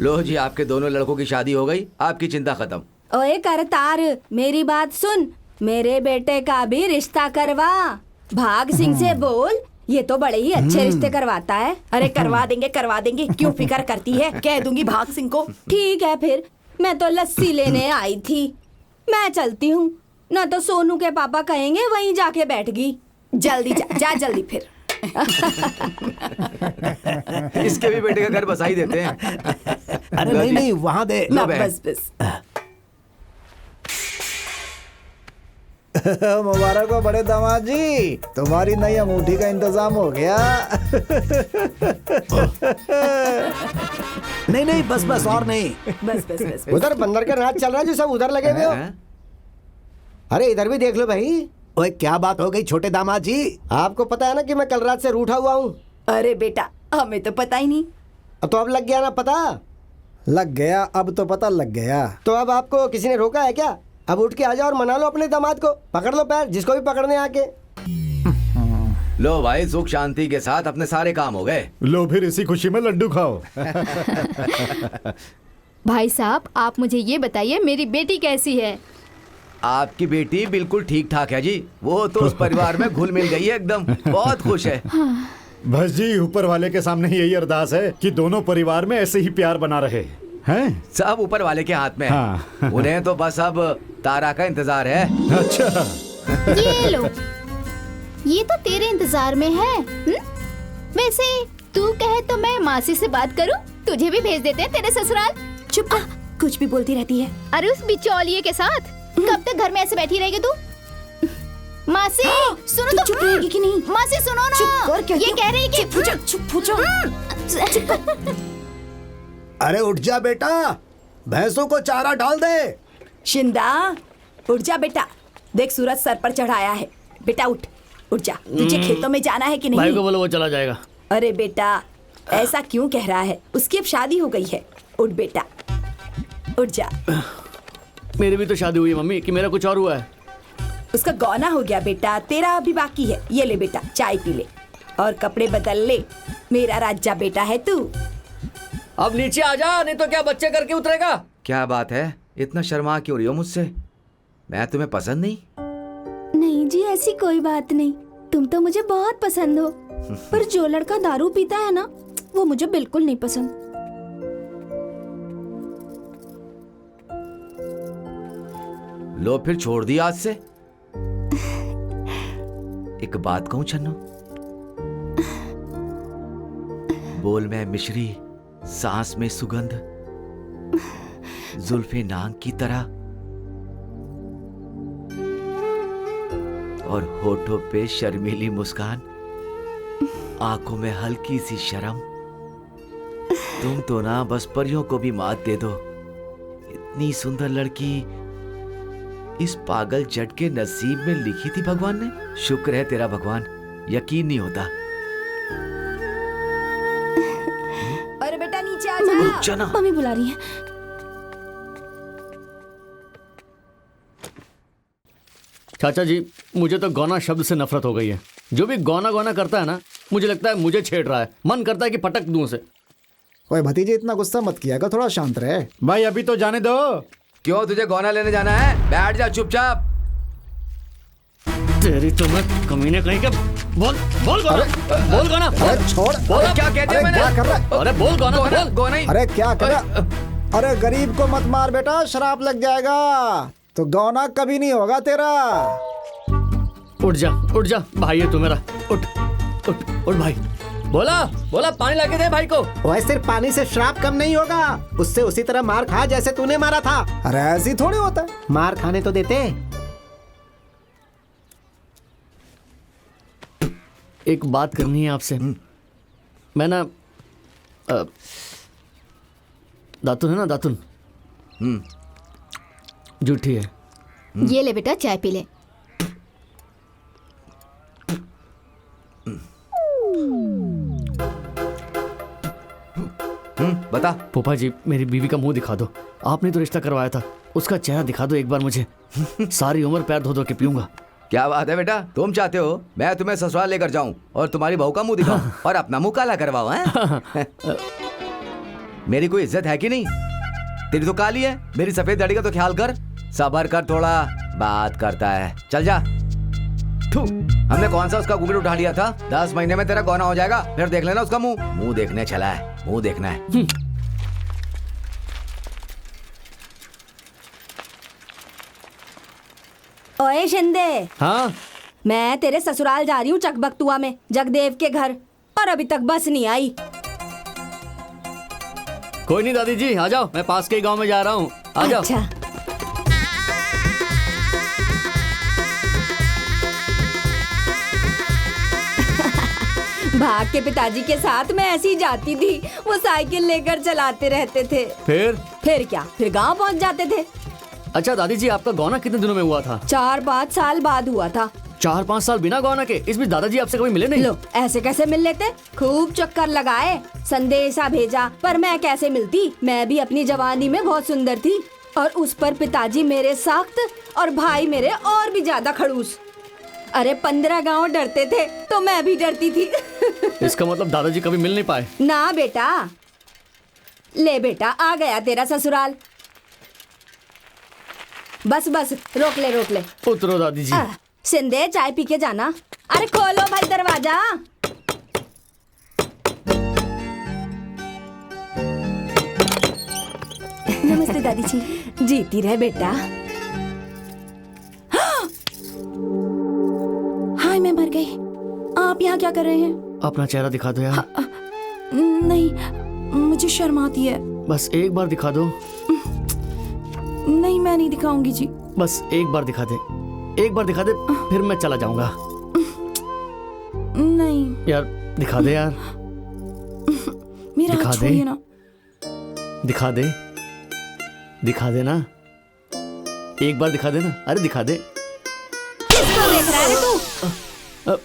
लो जी, आपके दोनों लड़कों की शादी हो गई, आपकी चिंता खत्म। ओए करतार, मेरी बात सुन, मेरे बेटे का भी रिश्ता करवा। भाग सिंह से बोल, ये तो बड़े ही अच्छे रिश्ते करवाता है। अरे करवा देंगे, क्यों फिक्र करती है? कह दूंगी भाग सिंह को। ठीक है फिर, मैं तो लस्सी लेने आई थी, मैं चलती हूँ। न तो सोनू के पापा कहेंगे वहीं जाके बैठ गई। जल्दी जा जल्दी फिर। इसके भी बेटे का घर बसा ही देते हैं। अरे नहीं नहीं, वहाँ दे। लो ना, बहन। बस मुबारक हो बड़े दामाद जी, तुम्हारी नई अंगूठी का इंतजाम हो गया। नहीं नहीं, बस बस और नहीं। बस। उधर बंदर का नाच चल रहा है जो सब उधर लगे हुए हो। अरे इधर भी देख लो भाई। ओए क्या बात हो गई छोटे दामाद जी? आपको पता है ना कि मैं कल रात से रूठा हुआ हूँ। अरे बेटा, हमें तो पता ही नहीं। तो अब लग गया ना पता? लग गया, अब तो पता लग गया। तो अब आपको किसी ने रोका है क्या? अब उठ के आ जाओ और मना लो अपने दामाद को। पकड़ लो पैर, जिसको भी पकड़ने आके। लो भाई, सुख शांति के साथ अपने सारे काम हो गए। लो फिर इसी खुशी में लड्डू खाओ। भाई साहब, आप मुझे ये बताइए, मेरी बेटी कैसी है? आपकी बेटी बिल्कुल ठीक ठाक है जी। वो तो उस परिवार में घुल मिल गई है एकदम, बहुत खुश है। बस जी, ऊपर वाले के सामने यही अरदास है कि दोनों परिवार में ऐसे ही प्यार बना रहे हैं। सब ऊपर वाले के हाथ में है। हाँ। उन्हें तो बस अब तारा का इंतजार है। अच्छा, ये लो, ये तो तेरे इंतजार में है। वैसे तू कहे तो मैं मासी से बात करूं, तुझे भी भेज देते हैं तेरे ससुराल। चुप कर, कुछ भी बोलती रहती है। अरे उस बिचौलिए के साथ कब तक घर में ऐसे बैठी रहेगी तू? मासी सुनो तो, चुप रहेगी कि नहीं? मासी सुनो ना, चुप कर, क्या ये कह रही कि चुप हो जाओ। अरे उठ जा बेटा, भैंसों को चारा डाल दे। शिंदा, उठ जा बेटा, देख सूरज सर पर चढ़ाया है। बेटा उठ जा, तुझे खेतों में जाना है कि भाई को नहीं? बोलो वो चला जाएगा। अरे बेटा, ऐसा क्यों कह रहा है? उसकी अब शादी हो गई है। उठ बेटा, उठ जा। मेरी भी तो शादी हुई है मम्मी, कि मेरा कुछ और हुआ है? उसका गौना हो गया बेटा, तेरा अभी बाकी है। ये ले बेटा, चाय पी ले और कपड़े बदल ले। मेरा राजा बेटा है तू। अब नीचे आ जा, नहीं तो क्या बच्चे करके उतरेगा? क्या बात है, इतना शर्मा क्यों रही हो मुझसे? मैं तुम्हें पसंद नहीं? नहीं जी, ऐसी कोई बात नहीं, तुम तो मुझे बहुत पसंद हो। पर जो लड़का दारू पीता है ना, वो मुझे बिल्कुल नहीं पसंद। लो फिर छोड़ दिया आज से। एक बात कहूं चन्नू, बोल में मिश्री, सांस में सुगंध, जुल्फे नांग की तरह और होठों पे शर्मीली मुस्कान, आंखों में हल्की सी शर्म। तुम तो ना बस परियों को भी मात दे दो। इतनी सुंदर लड़की इस पागल जट के नसीब में लिखी थी भगवान ने। शुक्र है तेरा भगवान, यकीन नहीं होता। अरे बेटा नीचे आ रुक जा जा, ना। मम्मी बुला रही है। चाचा जी, मुझे तो गौना शब्द से नफरत हो गई है। जो भी गौना गौना करता है ना, मुझे लगता है मुझे छेड़ रहा है। मन करता है कि पटक दूं उसे। ओए भतीजे, इतना गुस्सा मत किया कर, थोड़ा शांत रहे। भाई अभी तो जाने दो। क्यों, तुझे गौना लेने जाना है? बैठ जा चुपचाप। तेरी तो मैं कमीने कहीं के। बोल बोल गौना, बोल गौना, अरे छोड़। बोल, क्या कहते हैं मैंने? क्या कर रहा है? अरे बोल गौना, गौना, बोल। गौना ही। अरे क्या कर रहा है? अरे गरीब को मत मार बेटा, शराब लग जाएगा। तो गौना कभी नहीं होगा तेरा। उठ जा भाई, है तू मेरा। उठ उठ उठ भाई। बोला बोला, पानी लाके दे भाई को। वह सिर्फ पानी से श्राप कम नहीं होगा, उससे उसी तरह मार खा जैसे तूने मारा था। अरे ऐसी थोड़ी होता है। मार खाने तो देते। एक बात करनी है आपसे। मैं ना दातुन है ना, दातुन झूठी है। ये ले बेटा, चाय पी ले। बता। पोपा जी, मेरी बीवी का मुंह दिखा दो। आपने तो रिश्ता करवाया था, उसका चेहरा दिखा दो एक बार मुझे। सारी उम्र पैर धो धो के पीऊंगा। क्या बात है बेटा, तुम चाहते हो मैं तुम्हें ससुराल लेकर जाऊं और तुम्हारी बहू का मुंह दिखाऊं और अपना मुंह काला करवाऊं, हैं? मेरी कोई इज्जत है कि नहीं? तेरी तो काली है, मेरी सफेद दाढ़ी का तो ख्याल कर। सबर कर, थोड़ा बात करता है। चल जा। थू, हमने कौन सा उसका घूंघट उठा लिया था? 10 महीने में तेरा गौना हो जाएगा, फिर देख लेना उसका मुंह। मुंह देखने चला है, मुंह देखना है। ओए शिंदे, हाँ, मैं तेरे ससुराल जा रही हूँ चकबकतुआ में, जगदेव के घर, और अभी तक बस नहीं आई। कोई नहीं दादी जी, आ जाओ। मैं पास के ही गांव में जा रहा हूँ, आ जाओ। अच्छा। भाग के पिताजी के साथ मैं ऐसी जाती थी, वो साइकिल लेकर चलाते रहते थे। फिर क्या, फिर गांव पहुंच जाते थे। अच्छा दादी जी, आपका गौना कितने दिनों में हुआ था? 4-5 साल बाद हुआ था। 4-5 साल बिना गौना के? इस बीच दादाजी आपसे कभी मिले नहीं? लो, ऐसे कैसे मिल लेते? खूब चक्कर लगाए, संदेशा भेजा, पर मैं कैसे मिलती? मैं भी अपनी जवानी में बहुत सुंदर थी, और उस पर पिताजी मेरे सख्त और भाई मेरे और भी ज्यादा खड़ूस। अरे 15 गांव डरते थे तो मैं भी डरती थी। इसका मतलब दादाजी कभी मिल नहीं पाए? ना बेटा। ले बेटा, आ गया तेरा ससुराल। बस बस, रोक ले। उतरो दादी जी। सिंधे, चाय पी के जाना। अरे खोलो भाई दरवाजा। नमस्ते दादी जी। जीती रहे बेटा। हाय, मैं मर गई। आप यहाँ क्या कर रहे हैं? अपना चेहरा दिखा दो यार। नहीं, मुझे शर्म आती है। बस एक बार दिखा दो। नहीं, मैं नहीं दिखाऊंगी जी। बस एक बार दिखा दे, एक बार दिखा दे, फिर मैं चला जाऊंगा। नहीं यार दिखा दे यार। मेरा दिखा हाथ दे। छोड़िए ना। दिखा दे, दिखा दे ना, एक बार दिखा दे ना। अरे दिखा दे। किसको देख रहा है तू?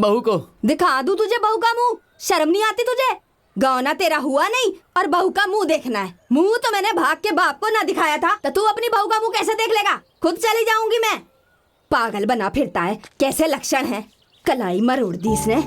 बहू को। दिखा दूं तुझे बहू का मुंह? शर्म नहीं आती तुझे? गौना तेरा हुआ नहीं और बहू का मुंह देखना है। मुंह तो मैंने भाग के बाप को ना दिखाया था, तो तू अपनी बहू का मुंह कैसे देख लेगा? खुद चली जाऊंगी मैं। पागल बना फिरता है, कैसे लक्षण है। कलाई मरोड़ दी इसने।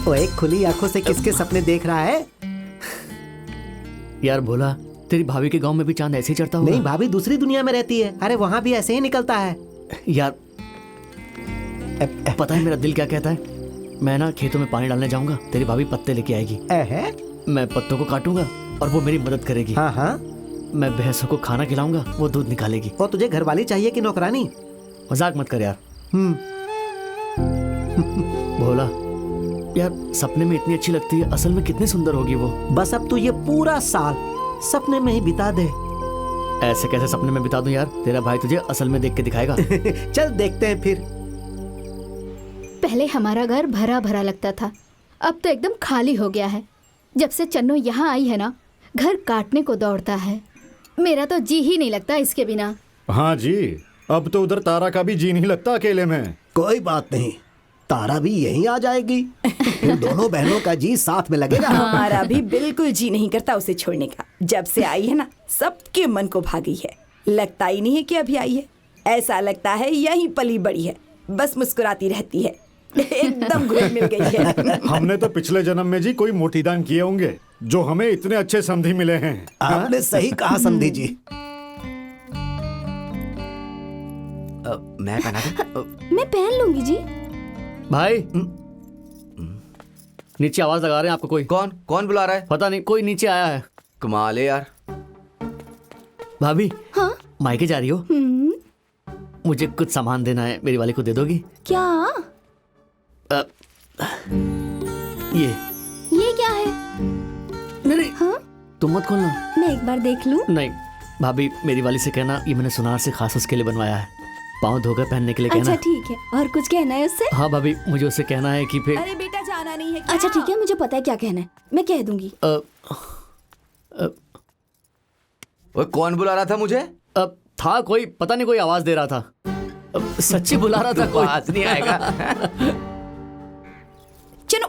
ओए, खुली आंखों से किसके सपने देख रहा है? यार भोला, तेरी भाभी के गांव में भी चांद ऐसे ही चढ़ता होगा? नहीं, भाभी दूसरी दुनिया में रहती है। अरे वहाँ भी ऐसे ही निकलता है। यार पता है मेरा दिल क्या कहता है? मैं ना खेतों में पानी डालने जाऊंगा, तेरी भाभी पत्ते लेके आएगी, मैं पत्तों को काटूंगा और वो मेरी मदद करेगी। हाँ हाँ। मैं भैंसों को खाना खिलाऊंगा, वो दूध निकालेगी। और तुझे घरवाली चाहिए कि नौकरानी? मजाक मत कर यार। भोला यार, सपने में इतनी अच्छी लगती है, असल में कितनी सुंदर होगी वो। बस अब तू ये पूरा साल सपने में ही बिता दे। ऐसे कैसे सपने में बिता दूं यार? तेरा भाई तुझे असल में देख के दिखाएगा। चल देखते हैं फिर। पहले हमारा घर भरा भरा लगता था, अब तो एकदम खाली हो गया है। जब से चन्नो यहाँ आई है ना, घर काटने को दौड़ता है। मेरा तो जी ही नहीं लगता इसके बिना। हाँ जी, अब तो उधर तारा का भी जी नहीं लगता अकेले में। कोई बात नहीं, तारा भी यहीं आ जाएगी। इन दोनों बहनों का जी साथ में लगेगा। हमारा भी बिल्कुल जी नहीं करता उसे छोड़ने का। जब से आई है ना, सबके मन को भा गई है। लगता ही नहीं है कि अभी आई है, ऐसा लगता है यहीं पली बड़ी है, बस मुस्कुराती रहती है। एकदम घुल मिल गई है। हमने तो पिछले जन्म में जी कोई मोटी दान किए होंगे, जो हमें इतने अच्छे समधी मिले हैं। आपने सही कहा समधी जी। मैं पहना दूं? मैं पहन लूंगी जी। भाई नीचे आवाज लगा रहे हैं आपको। कोई कौन कौन बुला रहा है? पता नहीं, कोई नीचे आया है। कमाल है यार। भाभी, हाँ? मायके जा रही हो? मुझे कुछ सामान देना है, मेरी वाली को दे दोगी? क्या? ये क्या है? नहीं हाँ? तुम मत खोलना। मैं एक बार देख लूं? नहीं भाभी, मेरी वाली से कहना ये मैंने सुनार से खास उसके लिए बनवाया है, पाँव धोकर पहनने के लिए कहना। अच्छा ठीक है, और कुछ कहना है उससे? हाँ भाभी, मुझे उससे कहना है कि फिर। अरे बेटा जाना नहीं है क्या? अच्छा ठीक है, मुझे पता है क्या कहना है, मैं कह दूंगी। वो कौन बुला रहा था मुझे? अब था कोई, पता नहीं, कोई आवाज दे रहा था। सच्ची बुला रहा था कोई। आवाज नहीं आएगा। चलो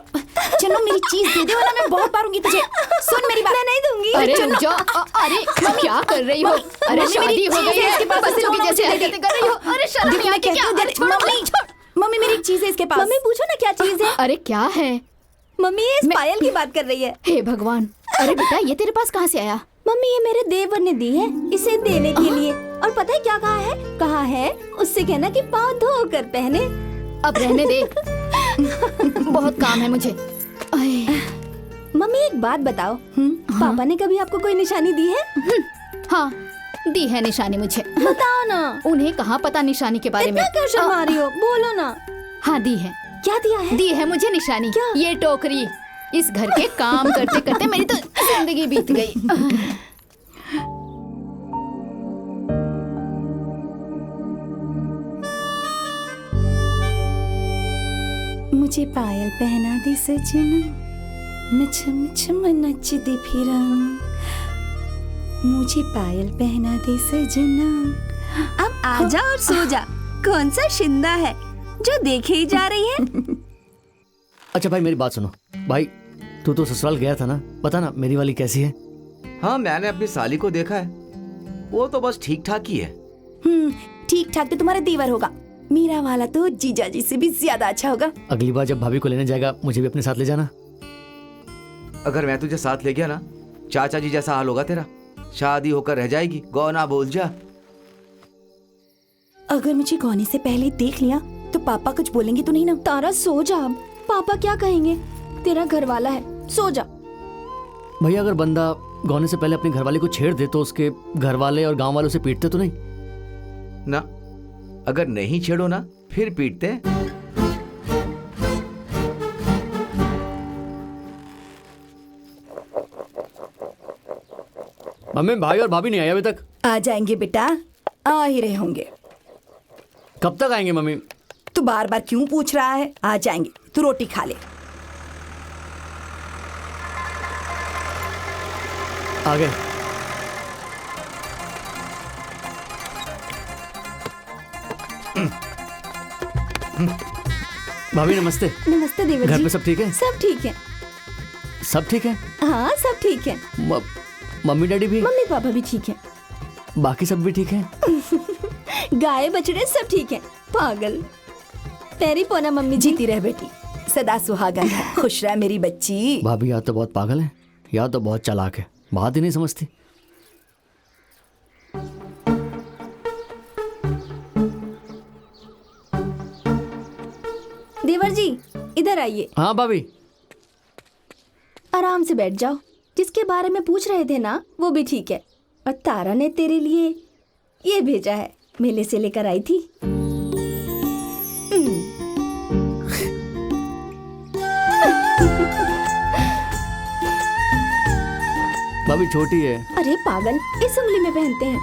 चलो, मेरी चीज दे दे वरना मैं बहुत मारूंगी तुझे। सुन मेरी बात। मैं नहीं दूंगी। अरे रुक जाओ। अरे क्या कर रही हो? अरे शादी हो गई है, बच्चों की जैसे हरकतें कर रही हो। अरे शर्म नहीं आती क्या? अरे छोड़ो। मम्मी मेरी चीज है इसके पास। मम्मी पूछो ना क्या चीज है। अरे क्या है? मम्मी ये इस पायल की बात कर रही है। हे भगवान, अरे बेटा ये तेरे पास कहाँ से आया? मम्मी ये मेरे देवर ने दी है इसे देने के लिए, और पता है क्या कहा है? कहा है उससे कहना कि पाँव धो कर पहने। अब रहने दे, बहुत काम है मुझे। मम्मी एक बात बताओ, पापा ने कभी आपको कोई निशानी दी है? हाँ दी है निशानी मुझे। बताओ ना। उन्हें कहाँ पता निशानी के बारे में। इतना क्यों शर्मा रही हो? बोलो ना। हाँ दी है। क्या दिया है? दी है मुझे निशानी। क्या? ये टोकरी। इस घर के काम करते करते मेरी तो जिंदगी बीत गई। मुझे पायल पहना दे सजना, मैं छम छम नचती फिरा। मुझे पायल पहना दे सजना। अब आजा और सो जा। कौन सा शिंदा है जो देखे ही जा रही है? अच्छा भाई मेरी बात सुनो। भाई तू तो ससुराल गया था ना, बता ना मेरी वाली कैसी है? हाँ मैंने अपनी साली को देखा है, वो तो बस ठीक ठाक ही है। ठीक ठाक तो तुम्हारा देवर होगा, मेरा वाला तो जीजा जी से भी ज्यादा अच्छा होगा। अगली बार जब भाभी को लेने जाएगा मुझे भी अपने साथ ले जाना। अगर मैं तुझे साथ ले गया ना, चाचा जी जैसा हाल होगा तेरा। शादी होकर रह जाएगी, गौना बोल जा। अगर मुझे गौने से पहले देख लिया तो पापा कुछ बोलेंगे तो नहीं ना? तारा सो जा, अब पापा क्या कहेंगे? तेरा घर वाला है, सो जा। भैया अगर बंदा गौने से पहले अपने घरवाले को छेड़ दे तो उसके घर वाले और गांव वाले उसे पीटते तो नहीं ना? अगर नहीं छेड़ो ना फिर पीटते। मम्मी भाई और भाभी नहीं आए अभी तक? आ जाएंगे बेटा, आ ही रहे होंगे। कब तक आएंगे मम्मी? तू बार बार क्यों पूछ रहा है? आ जाएंगे, तू रोटी खा ले। आ गए। भाभी नमस्ते। नमस्ते देवर जी। घर पे सब ठीक है? सब ठीक है। सब ठीक है? हाँ सब ठीक है। मम्मी डैडी भी? मम्मी पापा भी ठीक है। बाकी सब भी ठीक है? गाय बछड़े सब ठीक है। पागल। तेरी पोना मम्मी जीती रह बेटी, सदा सुहागन है। खुश रह मेरी बच्ची। भाभी या तो बहुत पागल है या तो बहुत चालाक है, बात ही नहीं समझती। इधर आइए। हाँ भाभी। आराम से बैठ जाओ। जिसके बारे में पूछ रहे थे ना, वो भी ठीक है। और तारा ने तेरे लिए ये भेजा है, मेले से लेकर आई थी। भाभी छोटी है। अरे पागल, इस उंगली में पहनते हैं।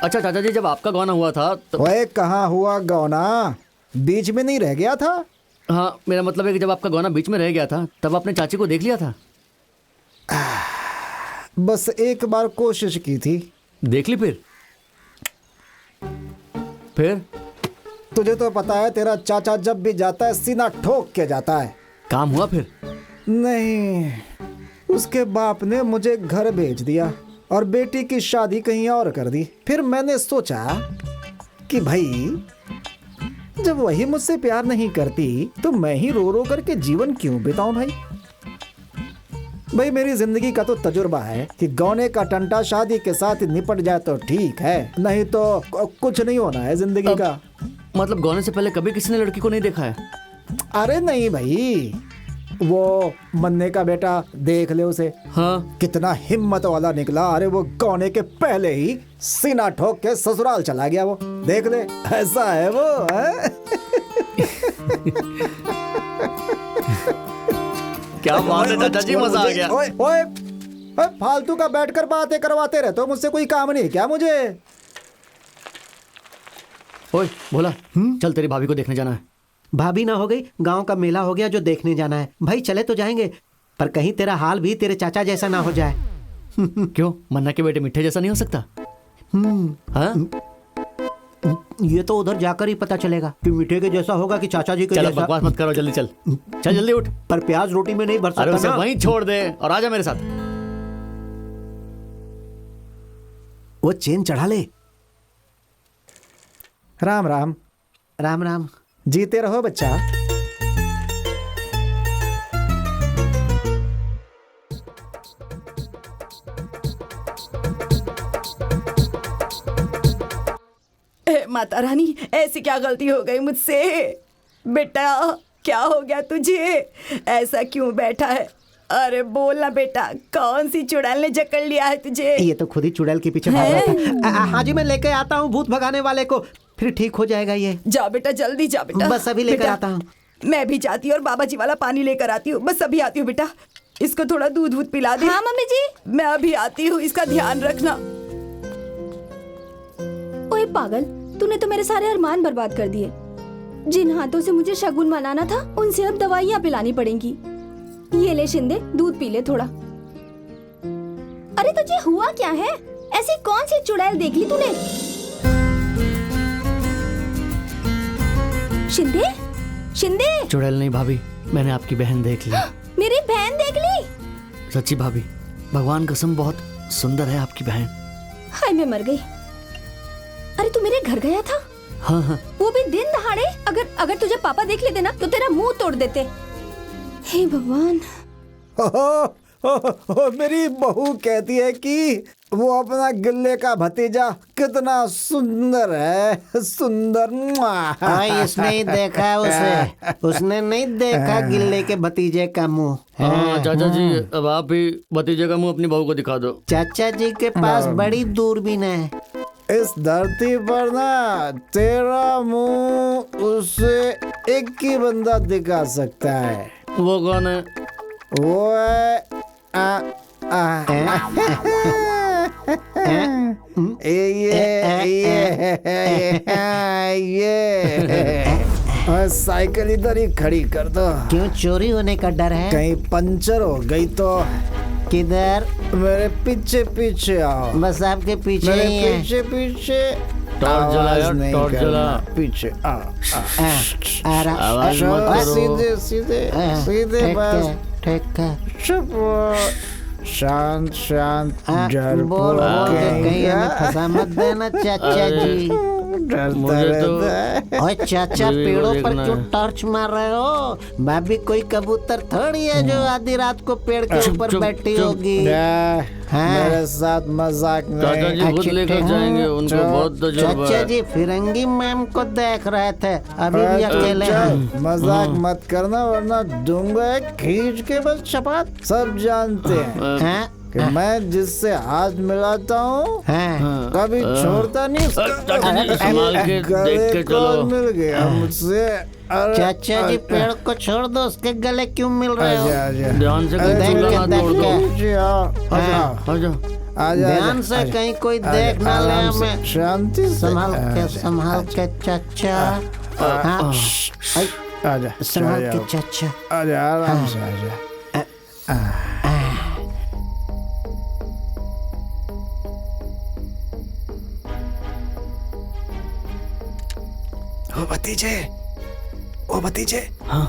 अच्छा चाचा जी, जब आपका गाना हुआ था तो... ओए कहाँ हुआ गौना? बीच में नहीं रह गया था? हाँ, मेरा मतलब है कि जब आपका गाना बीच में रह गया था तब आपने चाची को देख लिया था? बस एक बार कोशिश की थी। देख ली फिर? तुझे तो पता है, तेरा चाचा जब भी जाता है सीना ठोक के जाता है। काम हुआ फिर? नहीं, उसके बाप ने मुझे घर भेज दिया और बेटी की शादी कहीं और कर दी। फिर मैंने सोचा कि भाई जब वही मुझसे प्यार नहीं करती तो मैं ही रो रो करके जीवन क्यों बिताऊं भाई मेरी जिंदगी का तो तजुर्बा है कि गौने का टंटा शादी के साथ निपट जाए तो ठीक है, नहीं तो कुछ नहीं होना है जिंदगी का। मतलब गौने से पहले कभी किसी ने लड़की को नहीं देखा है? अरे नहीं भाई, वो मन्ने का बेटा देख ले उसे। हाँ, कितना हिम्मत वाला निकला। अरे वो गौने के पहले ही सीना ठोक के ससुराल चला गया। वो देख ले, ऐसा है वो है? क्या बात है चाचा जी, मजा आ गया। ओए ओए ओए, फालतू का बैठकर बातें करवाते रहते हो मुझसे, कोई काम नहीं क्या मुझे? ओए भोला, चल तेरी भाभी को देखने जाना है। भाभी ना हो गई, गांव का मेला हो गया जो देखने जाना है। भाई चले तो जाएंगे, पर कहीं तेरा हाल भी तेरे चाचा जैसा ना हो जाए। क्यों, मन्ना के बेटे मिठे जैसा नहीं हो सकता? हाँ? ये तो उधर जाकर ही पता चलेगा कि मीठे के जैसा होगा कि चाचा जी के चलो जैसा। बकवास मत करो, जल्दी चल जल्दी उठ। पर प्याज रोटी में नहीं भर अरे सकता उसे ना। वहीं छोड़ दे और आजा मेरे साथ। वो चेन चढ़ा ले। राम राम। राम राम। जीते रहो बच्चा। माता रानी, ऐसी क्या गलती हो गई मुझसे? बेटा क्या हो गया तुझे? ऐसा क्यों बैठा है? अरे बोलना बेटा, कौन सी चुड़ैल ने जकड़ लिया है तुझे? ये तो खुद ही चुड़ैल के पीछे भाग रहा था। हाँ जी, मैं लेके आता हूँ भूत भगाने वाले को, फिर ठीक हो जाएगा ये। जा बेटा, जल्दी जा बेटा। बस अभी लेकर बेटा, आता हूँ। मैं भी जाती हूँ और बाबा जी वाला पानी लेकर आती हूँ। बस अभी आती हूँ बेटा। इसको थोड़ा दूध वूध पिला दे। हाँ मम्मी जी। मैं अभी आती हूँ, इसका ध्यान रखना। ओए पागल, तूने तो मेरे सारे अरमान बर्बाद कर दिए। जिन हाथों से मुझे शगुन मनाना था, उनसे अब दवाइयाँ पिलानी पड़ेंगी। ये ले शिंदे, दूध पी ले थोड़ा। अरे तुझे हुआ क्या है? ऐसी कौन सी चुड़ैल देख ली तूने? शिंदे, शिंदे। चुड़ैल नहीं भाभी, मैंने आपकी बहन देख ली। मेरी बहन देख ली? सच्ची भाभी, भगवान कसम बहुत सुंदर है आपकी बहन। हाय मैं मर गई। अरे तू मेरे घर गया था? हाँ हाँ। वो भी दिन दहाड़े। अगर तुझे पापा देख लेते ना तो तेरा मुंह तोड़ देते। हे भगवान। मेरी बहू कहती है कि वो अपना गिल्ले का भतीजा कितना सुंदर है, सुंदर। इसने ही देखा उसे, उसने नहीं देखा गिल्ले के भतीजे का मुंह। हाँ चाचा जी, अब आप ही भतीजे का मुंह अपनी बहू को दिखा दो। चाचा जी के पास बड़ी दूरबीन है। इस धरती पर ना तेरा मुंह उसे एक ही बंदा दिखा सकता है। वो कौन है? वो है ये साइकिल इधर ही खड़ी कर दो। क्यों, चोरी होने का डर है? कहीं पंचर हो गई तो? किधर? मेरे पीछे पीछे आओ। बस आपके पीछे मेरे ही है। पीछे पीछे। टॉर्च जला यार, आवाज नहीं टॉर्च करना। जला। पीछे आवाज मत करो। सीधे सीधे सीधे बस। ठीक है। चुप हो। शांत शांत बोल बोल के कहीं हमें फंसा मत देना चाचा जी। डरता मुझे तो रहता है। ओए चाचा, बीवी को पेड़ों पर देखना क्यों है। टॉर्च मार रहे हो? मैं भी कोई कबूतर थोड़ी है जो आधी रात को पेड़ के चुप, ऊपर चुप, बैठी चुप। होगी। क्या मेरे साथ मजाक चाचा नहीं? जी खुद लेकर जाएंगे, उनको चुप, बहुत तजुर्बा चाचा है। जी फिरंगी मैम को देख रहे थे, अभी भी अकेले चल, हैं। मजाक मत करना वरना दूंगा एक खींच के बस चपात। सब जानते हैं हैं? कि मैं जिससे हाथ मिलाता हूँ हैं? कभी छोड़ता नहीं उसका। चाचा जी, संभाल के गले देख के को चलो। मिल गया मुझसे। अरे, चाचा जी पेड़ को छोड़ दो, उसके गले क्यों मिल रहे हो? आजा आजा ध्यान से अरे, कहीं चूल्हा ना देख तोड़ दो। जी, आओ, आ जाओ, आ जाओ। आजा, ध्यान आजा, से आजा, कहीं कोई आजा, देख ना ले आराम से, हमें। शांति से संभाल के चाचा। हाँ, आई, आजा संभाल आजा, के चाचा। आजा आराम से आजा। ओ भतीजे, ओ भतीजे, हाँ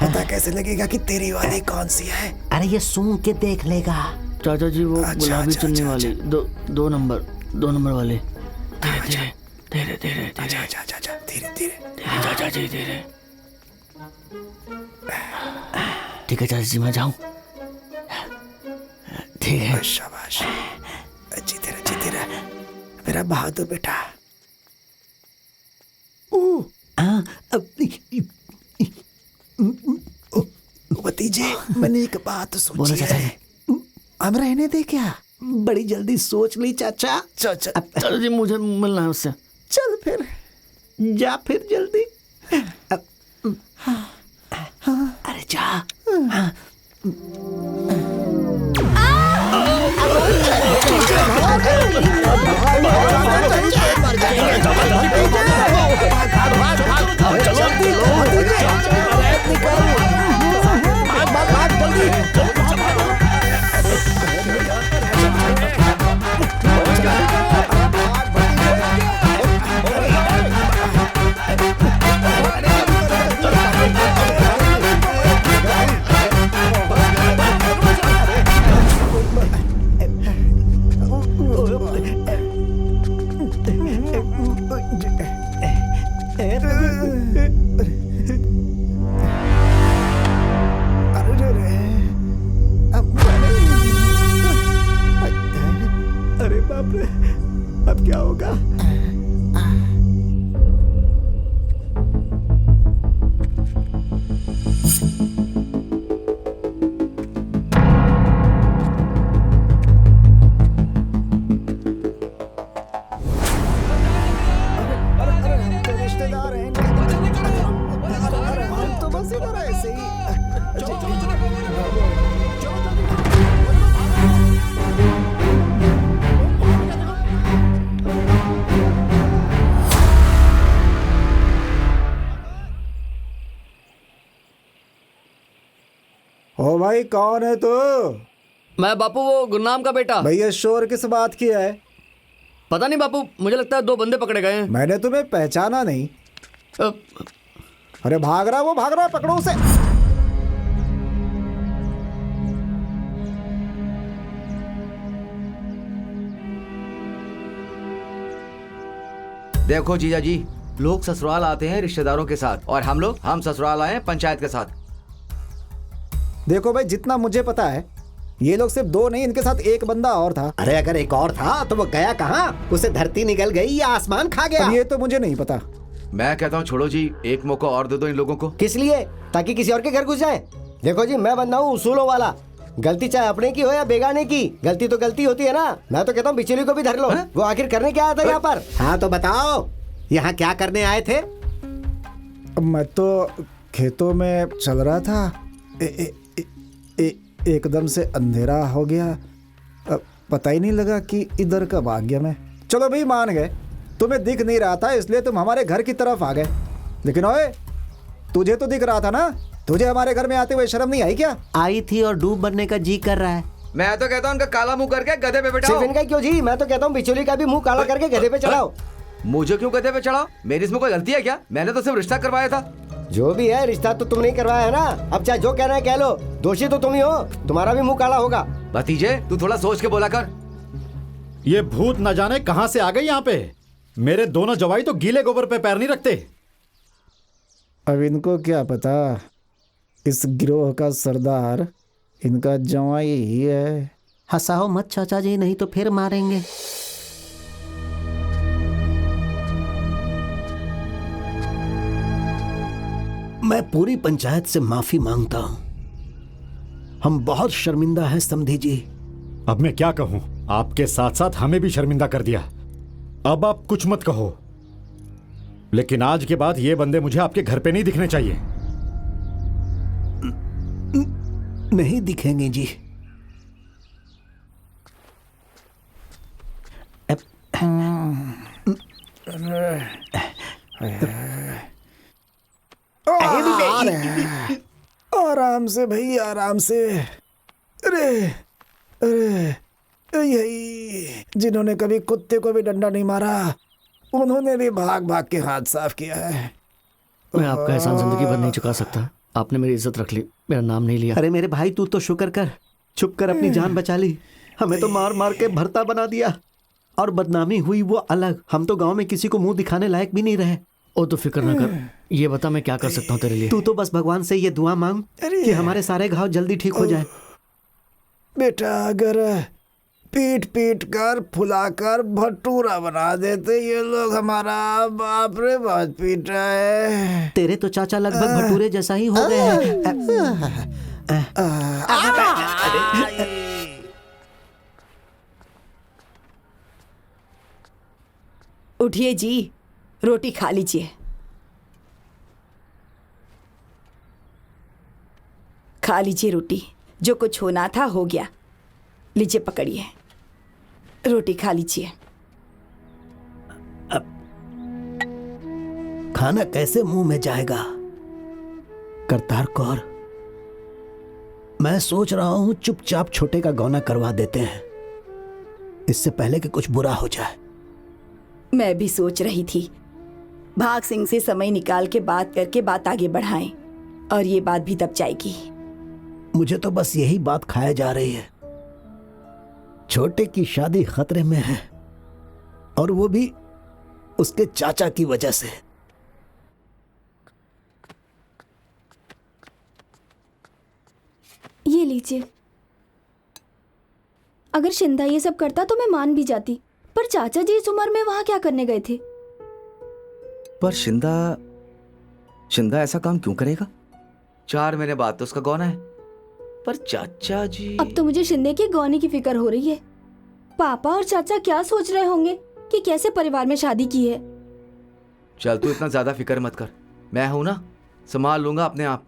पता कैसे लगेगा कि तेरी वाली कौन सी है? अरे ये सूंघ के देख लेगा। चाचा जी वो अच्छा, गुलाबी अच्छा, चुन्नी अच्छा, वाली दो नंबर वाले। धीरे धीरे धीरे आजा आजा आजा आजा, धीरे धीरे। धीरे चाचा जी धीरे। ठीक है चाचा जी मैं जाऊं। ठीक है। शाबाश, जीते रहे मेरा बहादुर बेटा। ओ भतीजे, मैंने एक बात बोलो सोची चाचा है। जी। हम रहने दे क्या? बड़ी जल्दी सोच ली चाचा। चल चल चाचा जी मुझे मिलना है उससे। चल फिर, जा फिर जल्दी। अरे जा। अरे बाप रे, अब क्या होगा? रिश्तेदार हैं हम तो बस इधर ऐसे ही। ओ भाई कौन है तू? मैं बापू वो गुरनाम का बेटा। भैया शोर किस बात की है? पता नहीं बापू, मुझे लगता है 2 बंदे पकड़े गए हैं। मैंने तुम्हें पहचाना नहीं। अ, अरे भाग रहा है, पकड़ो उसे। देखो जीजा जी, लोग ससुराल आते हैं रिश्तेदारों के साथ और हम ससुराल आए हैं पंचायत के साथ। देखो भाई, जितना मुझे पता है ये लोग सिर्फ 2 नहीं, इनके साथ एक बंदा और था। अरे अगर एक और था तो वो गया कहाँ? उसे धरती निकल गई या आसमान खा गया? अब ये तो मुझे नहीं पता। मैं कहता हूँ छोड़ो जी, एक मौका और दे दो इन लोगों को। किस लिए? ताकि किसी और के घर घुस जाए? देखो जी, मैं बंदा हूँ उसूलों वाला। गलती चाहे अपने की हो या बेगाने की, गलती तो गलती होती है ना। मैं तो कहता हूँ बिचौली को भी धर लो। वो आखिर करने क्या आया था यहाँ पर? हाँ तो बताओ, यहाँ क्या करने आए थे? मैं तो खेतों में चल रहा था, एकदम से अंधेरा हो गया, पता ही नहीं लगा कि इधर कब आ गया मैं। चलो भाई मान गए, तुम्हें दिख नहीं रहा था इसलिए तुम हमारे घर की तरफ आ गए। लेकिन ओए, तुझे तो दिख रहा था ना, तुझे हमारे घर में आते हुए शर्म नहीं आई क्या? आई थी और डूब बनने का जी कर रहा है। मैं तो कहता हूँ उनका काला मुंह करके गधे पे बैठाओ। सिर्फ इनका क्यों जी? मैं तो कहता हूँ बिचौली का भी मुंह काला करके गधे पे चढ़ाओ। मुझे क्यों गधे पे चढ़ाओ? मेरी इसमें कोई गलती है क्या? मैंने तो सिर्फ रिश्ता करवाया था। जो भी है, रिश्ता तो तुमने ही करवाया है ना। अब चाहे जो कहना है कह लो, दोषी तो तुम ही हो। तुम्हारा भी मुंह काला होगा। भतीजे तू थोड़ा सोच के बोला कर। ये भूत न जाने कहां से आ गए यहाँ पे। मेरे दोनों जवाई तो गीले गोबर पे पैर नहीं रखते। अब इनको क्या पता, इस गिरोह का सरदार इनका जवाई ही है। हंसाओ मत चाचा जी, नहीं तो फिर मारेंगे। मैं पूरी पंचायत से माफी मांगता हूं। हम बहुत शर्मिंदा हैं समधी जी। अब मैं क्या कहूं, आपके साथ साथ हमें भी शर्मिंदा कर दिया। अब आप कुछ मत कहो, लेकिन आज के बाद ये बंदे मुझे आपके घर पे नहीं दिखने चाहिए। नहीं दिखेंगे जी। आराम से भाई, आराम से। अरे अरे, यही जिन्होंने कभी कुत्ते को भी डंडा नहीं मारा, उन्होंने भी भाग भाग के हाथ साफ किया है। मैं आपका एहसान जिंदगी भर नहीं चुका सकता। आपने मेरी इज्जत रख ली, मेरा नाम नहीं लिया। अरे मेरे भाई, तू तो शुक्र कर, छुप कर अपनी जान बचा ली। हमें तो मार मार के भरता बना दिया, और बदनामी हुई वो अलग। हम तो गांव में किसी को मुंह दिखाने लायक भी नहीं रहे। ओ तो फिक्र न कर, ये बता मैं क्या कर सकता हूँ तेरे लिए। तू तो बस भगवान से ये दुआ मांग कि हमारे सारे घाव जल्दी ठीक हो जाए। बेटा, अगर पीट पीट कर फुलाकर भटूरा बना देते ये लोग हमारा, बाप रे बहुत पीटा है। तेरे तो चाचा लगभग भटूरे जैसा ही हो गए हैं। उठिए जी, रोटी खा लीजिए। खा लीजिए रोटी, जो कुछ होना था हो गया। लीजिए पकड़िए, रोटी खा लीजिए। खाना कैसे मुंह में जाएगा? करतार कौर, मैं सोच रहा हूं चुपचाप छोटे का गौना करवा देते हैं, इससे पहले कि कुछ बुरा हो जाए। मैं भी सोच रही थी भाग सिंह से समय निकाल के बात करके बात आगे बढ़ाएं, और ये बात भी दब जाएगी। मुझे तो बस यही बात खाया जा रही है। छोटे की शादी खतरे में है, और वो भी उसके चाचा की वजह से। ये लीजिए। अगर शिंदा ये सब करता तो मैं मान भी जाती, पर चाचा जी इस उम्र में वहां क्या करने गए थे? पर शिंदा ऐसा काम क्यों करेगा? 4 महीने बाद तो उसका गौना है। पर चाचा जी, अब तो मुझे शिंदे के गौने की फिक्र हो रही है। पापा और चाचा क्या सोच रहे होंगे कि कैसे परिवार में शादी की है। चल तू इतना ज्यादा फिक्र मत कर, मैं हूं ना, संभाल लूंगा अपने आप।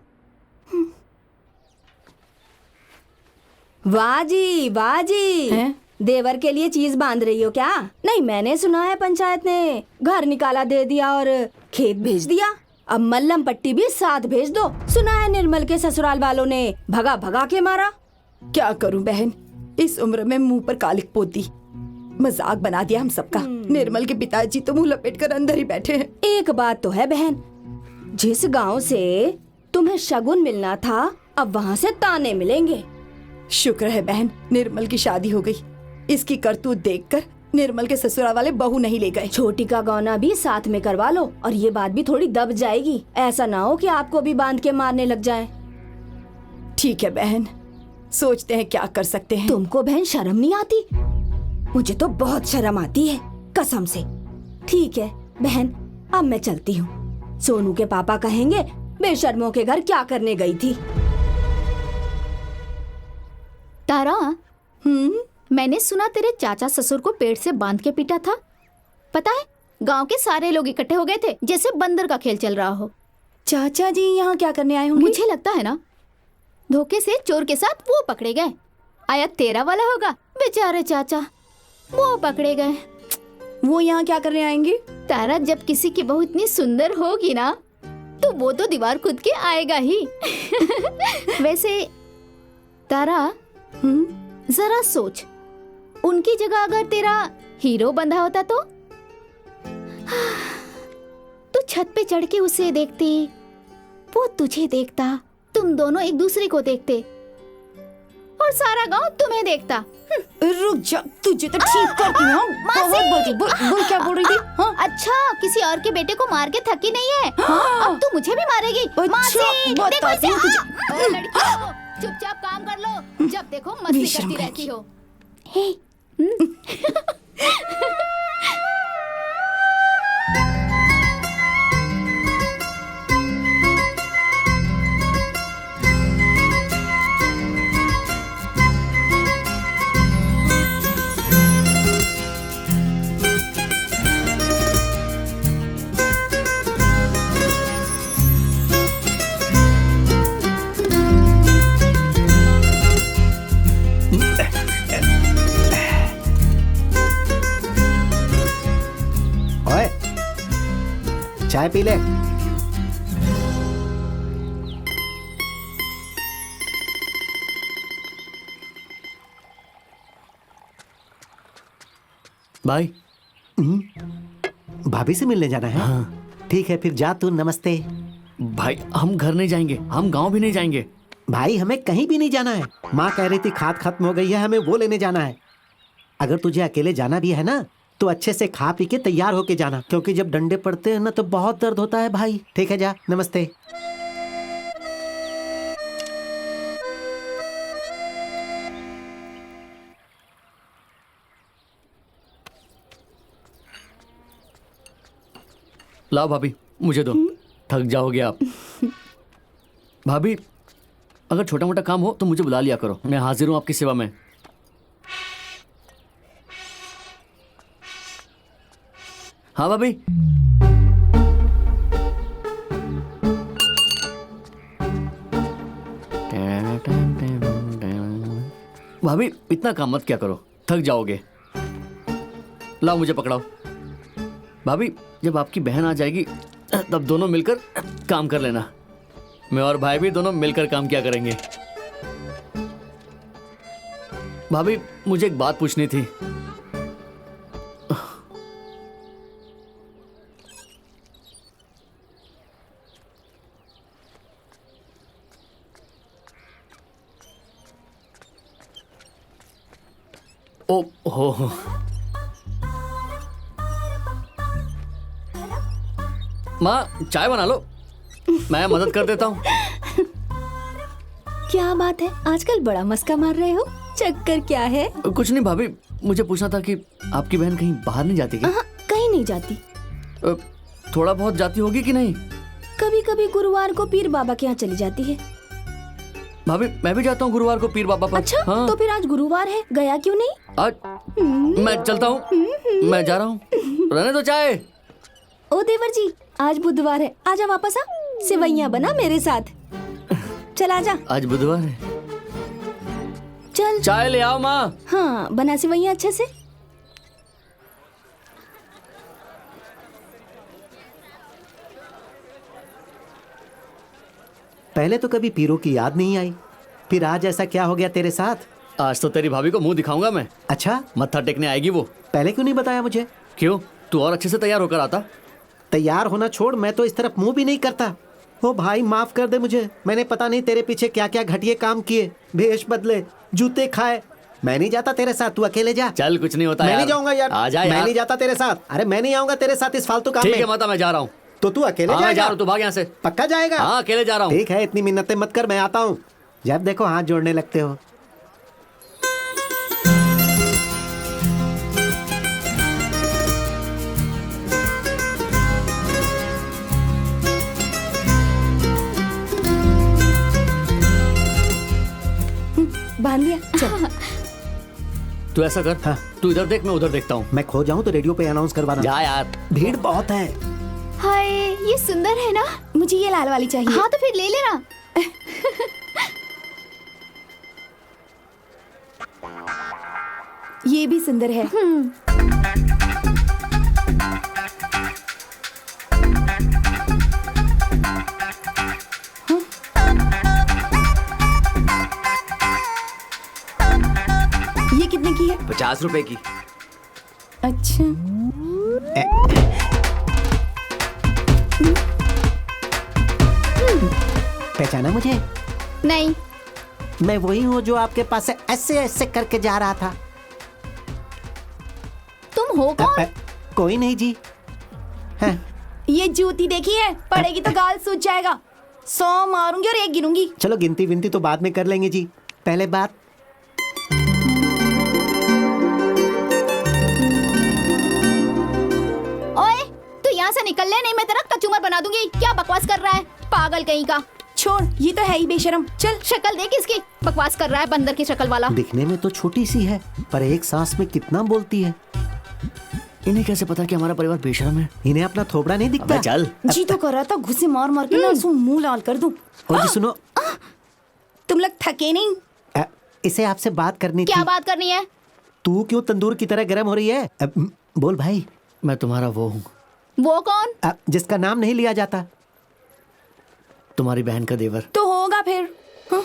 वाह जी, वाह जी। देवर के लिए चीज बांध रही हो क्या? नहीं, मैंने सुना है पंचायत ने घर निकाला दे दिया और खेत भेज दिया। अब मल्लम पट्टी भी साथ भेज दो। सुना है निर्मल के ससुराल वालों ने भगा भगा के मारा। क्या करूं बहन, इस उम्र में मुंह पर कालिक पोती। मजाक बना दिया हम सबका। निर्मल के पिताजी तो मुंह लपेट कर अंदर ही बैठे हैं। एक बात तो है बहन, जिस गांव से तुम्हें शगुन मिलना था, अब वहाँ से ताने मिलेंगे। शुक्र है बहन, निर्मल की शादी हो गई। इसकी करतूत देखकर निर्मल के ससुराल वाले बहू नहीं ले गए। छोटी का गौना भी साथ में करवा लो, और ये बात भी थोड़ी दब जाएगी। ऐसा ना हो कि आपको भी बांध के मारने लग जाएं। ठीक है बहन, सोचते हैं क्या कर सकते हैं। तुमको बहन शर्म नहीं आती? मुझे तो बहुत शर्म आती है, कसम से। ठीक है बहन, अब मैं चलती हूँ। सोनू के पापा कहेंगे बेशर्मों के घर क्या करने गई थी। तारा, मैंने सुना तेरे चाचा ससुर को पेड़ से बांध के पीटा था। पता है, गांव के सारे लोग इकट्ठे हो गए थे, जैसे बंदर का खेल चल रहा हो। चाचा जी यहाँ क्या करने आए होंगे? मुझे लगता है ना, धोखे से चोर के साथ वो पकड़े गए। आया तेरा वाला होगा। बेचारे चाचा, वो पकड़े गए। वो यहाँ क्या करने आएंगे? तारा, जब किसी की बहू इतनी सुंदर होगी ना, तो वो तो दीवार कूद के आएगा ही। वैसे तारा, जरा सोच, उनकी जगह अगर तेरा हीरो बंधा होता तो तू छत पे चढ़ के उसे देखती, वो तुझे देखता, तुम दोनों एक दूसरे को देखते, और सारा गांव तुम्हें देखता। रुक जा, तुझे तो ठीक करती हूँ। बहुत बोलती, बोल क्या बोल रही थी? हाँ? अच्छा, किसी और के बेटे को मार के थकी नहीं है। हाँ? अब तू मुझे भी मारेगी। मासी, देखो इसे। लड़कियों, चुपचाप काम कर लो, जब देखो मस्ती करती रहती हो। ओए, चाय पी ले। भाई भाभी से मिलने जाना है? हाँ। ठीक है, फिर जा तू। नमस्ते। भाई हम घर नहीं जाएंगे, हम गांव भी नहीं जाएंगे। भाई हमें कहीं भी नहीं जाना है। माँ कह रही थी खाद खत्म हो गई है, हमें वो लेने जाना है। अगर तुझे अकेले जाना भी है ना तो अच्छे से खा पी के तैयार होके जाना, क्योंकि जब डंडे पड़ते हैं ना तो बहुत दर्द होता है भाई। ठीक है, जा। नमस्ते। लाओ भाभी, मुझे दो। थक जाओगे आप। भाभी, अगर छोटा मोटा काम हो तो मुझे बुला लिया करो, मैं हाजिर हूँ आपकी सेवा में। हाँ भाभी। भाभी इतना काम मत क्या करो, थक जाओगे। लाओ मुझे पकड़ाओ। भाभी जब आपकी बहन आ जाएगी तब दोनों मिलकर काम कर लेना। मैं और भाई भी दोनों मिलकर काम किया करेंगे। भाभी मुझे एक बात पूछनी थी। ओ हो, माँ चाय बना लो, मैं मदद कर देता हूँ। क्या बात है, आजकल बड़ा मस्का मार रहे हो? चक्कर क्या है? कुछ नहीं भाभी, मुझे पूछना था कि आपकी बहन कहीं बाहर नहीं जाती क्या? कहीं नहीं जाती। थोड़ा बहुत जाती होगी कि नहीं? कभी कभी गुरुवार को पीर बाबा के यहाँ चली जाती है। भाभी मैं भी जाता हूँ गुरुवार को पीर बाबा पर। अच्छा, हाँ। तो फिर आज गुरुवार है, गया क्यों नहीं? आज मैं चलता हूँ, मैं जा रहा हूँ। रहने दो चाय। ओ देवर जी, आज बुधवार है, आजा वापस आ। सेवैयां बना मेरे साथ। चल आजा। आज बुधवार है। चल चाय ले आओ माँ। हाँ, बना सेवैयां अच्छे से। पहले तो कभी पीरों की याद नहीं आई, फिर आज ऐसा क्या हो गया तेरे साथ? आज तो तेरी भाभी को मुंह दिखाऊंगा मैं। अच्छा, मत्था टेकने आएगी वो। पहले क्यों नहीं बताया मुझे? क्यों, तू और अच्छे से तैयार होकर आता। तैयार होना छोड़, मैं तो इस तरफ मुंह भी नहीं करता। ओ भाई माफ कर दे मुझे, मैंने पता नहीं तेरे पीछे क्या क्या घटिया काम किए, भेष बदले, जूते खाए। मैं नहीं जाता तेरे साथ, तू अकेले जा। चल कुछ नहीं होता मैं यार। नहीं जाऊंगा यार। आ जा यार। मैं नहीं जाता तेरे साथ। अरे मैं नहीं आऊंगा तेरे साथ इस फालतू काम में। ठीक है माता, मैं जा रहा हूँ। तो तू अकेले हाँ, मैं जा जाएगा? रहा हूँ, तू भाग यहाँ से। पक्का जाएगा? हाँ अकेले जा रहा हूँ। ठीक है, इतनी मिन्नतें मत कर, मैं आता हूँ। जब देखो हाथ जोड़ने लगते हो। बांध लिया, चल। तू ऐसा कर, हाँ। तू इधर देख, मैं उधर देखता हूँ। मैं खो जाऊं तो रेडियो पे अनाउंस करवाना। जा यार। भीड़ बहुत है। हाय, ये सुंदर है ना? मुझे ये लाल वाली चाहिए। हाँ तो फिर ले लेना। ये भी सुंदर है। ये कितने की है? 50 रुपए की। अच्छा, पहचाना मुझे? नहीं। मैं वही हूँ जो आपके पास से ऐसे ऐसे करके जा रहा था। तुम हो कौन? कोई नहीं जी। हाँ। ये जूती देखी है, पड़ेगी तो गाल सूज जाएगा। 100 मारूंगी और 1 गिनूंगी। चलो गिनती विनती तो बाद में कर लेंगे जी, पहले बात। ओए, तू यहाँ से निकल ले, नहीं मैं तेरा कचूमर बना दूंगी। क्या बकवास कर रहा है पागल कहीं का। छोड़, ये तो है ही बेशरम। चल। शक्ल देख इसकी, बकवास कर रहा है बंदर की शक्ल वाला। दिखने में तो छोटी सी है, पर एक सांस में कितना बोलती है। इन्हें कैसे पता कि हमारा परिवार बेशरम है? इन्हें अपना थोबड़ा नहीं दिखता। अबे चल। जी तो कर रहा था, घुसे मार मार के ना उसको मुंह लाल कर दूं। और जी सुनो, तुम लोग थके नहीं? इसे आपसे बात करनी क्या थी। बात करनी है? तू क्यों तंदूर की तरह गर्म हो रही है? बोल भाई। मैं तुम्हारा वो हूँ। वो कौन? जिसका नाम नहीं लिया जाता। तुम्हारी बहन का देवर। तो होगा फिर। हाँ?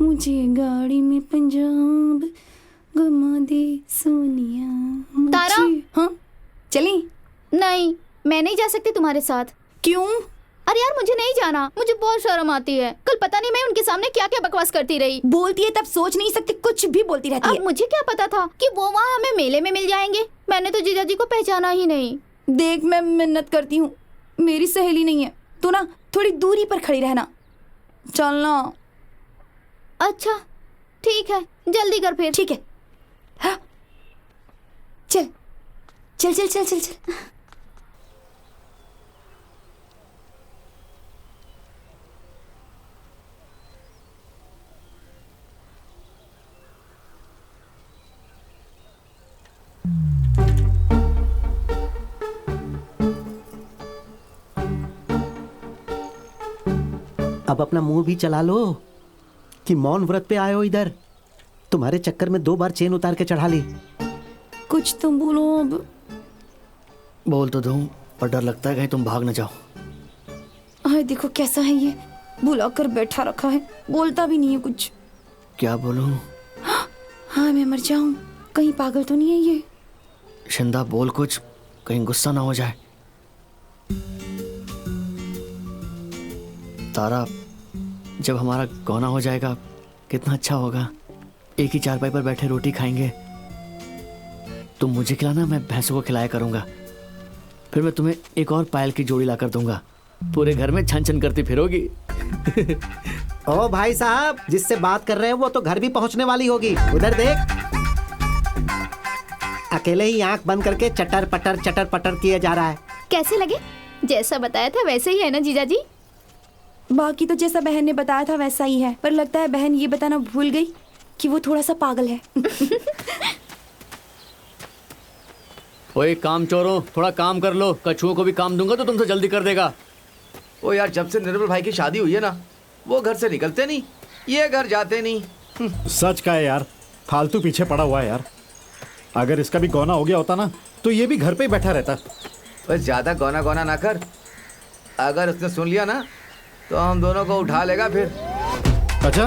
मुझे गाड़ी में पंजाब घुमा दे सोनिया। तारा? हाँ चली? नहीं, मैं नहीं जा सकती तुम्हारे साथ। क्यों? अरे यार मुझे नहीं जाना, मुझे बहुत शर्म आती है। कल पता नहीं मैं उनके सामने क्या क्या बकवास करती रही। बोलती है तब सोच नहीं सकती, कुछ भी बोलती रहती अब है। मुझे क्या पता था कि वो वहाँ हमें मेले में मिल जाएंगे। मैंने तो जीजा जी को पहचाना ही नहीं। देख मैं मिन्नत करती हूँ, मेरी सहेली नहीं है, तू ना थोड़ी दूरी पर खड़ी रहना। चलना। अच्छा ठीक है, जल्दी कर फिर। ठीक है। हाँ? चल चल चल चल चल चल। अब अपना मुंह भी चला लो कि मौन व्रत पे आए हो इधर। तुम्हारे चक्कर में 2 बार चेन उतार के चढ़ा ली। कुछ तुम बोलो अब। बोल तो दूं, पर डर लगता है कहीं तुम भाग न जाओ। हाय देखो कैसा है ये, बुला कर बैठा रखा है, बोलता भी नहीं है कुछ। क्या बोलूं? हाँ मैं मर जाऊं, कहीं पागल तो नहीं है ये? शिंदा बोल कुछ, कहीं गुस्सा ना हो जाए। तारा, जब हमारा गौना हो जाएगा कितना अच्छा होगा। एक ही चारपाई पर बैठे रोटी खाएंगे। तुम मुझे खिलाना, मैं भैंसों को खिलाया करूंगा। फिर मैं तुम्हें एक और पायल की जोड़ी ला कर दूंगा। पूरे घर में छन छन करती फिरोगी। ओ भाई साहब, जिससे बात कर रहे हैं वो तो घर भी पहुंचने वाली होगी। उधर देख, अकेले ही आंख बंद करके चटर पटर किए जा रहा है। कैसे लगे? जैसा बताया था वैसे ही है ना जीजा जी? बाकी तो जैसा बहन ने बताया था वैसा ही है, पर लगता है बहन ये बताना भूल गई कि वो थोड़ा सा पागल है। ओए काम चोरों, थोड़ा काम कर लो। कछुओं को भी काम दूंगा तो तुमसे जल्दी कर देगा। ओ यार, जब से निर्मल भाई की शादी हुई है ना, वो घर से निकलते नहीं, ये घर जाते नहीं। सच का है यार, फालतू पीछे पड़ा हुआ है यार। अगर इसका भी गौना हो गया होता ना तो ये भी घर पे ही बैठा रहता। बस ज्यादा गौना गौना ना कर, अगर उसने सुन लिया ना तो हम दोनों को उठा लेगा फिर। अच्छा,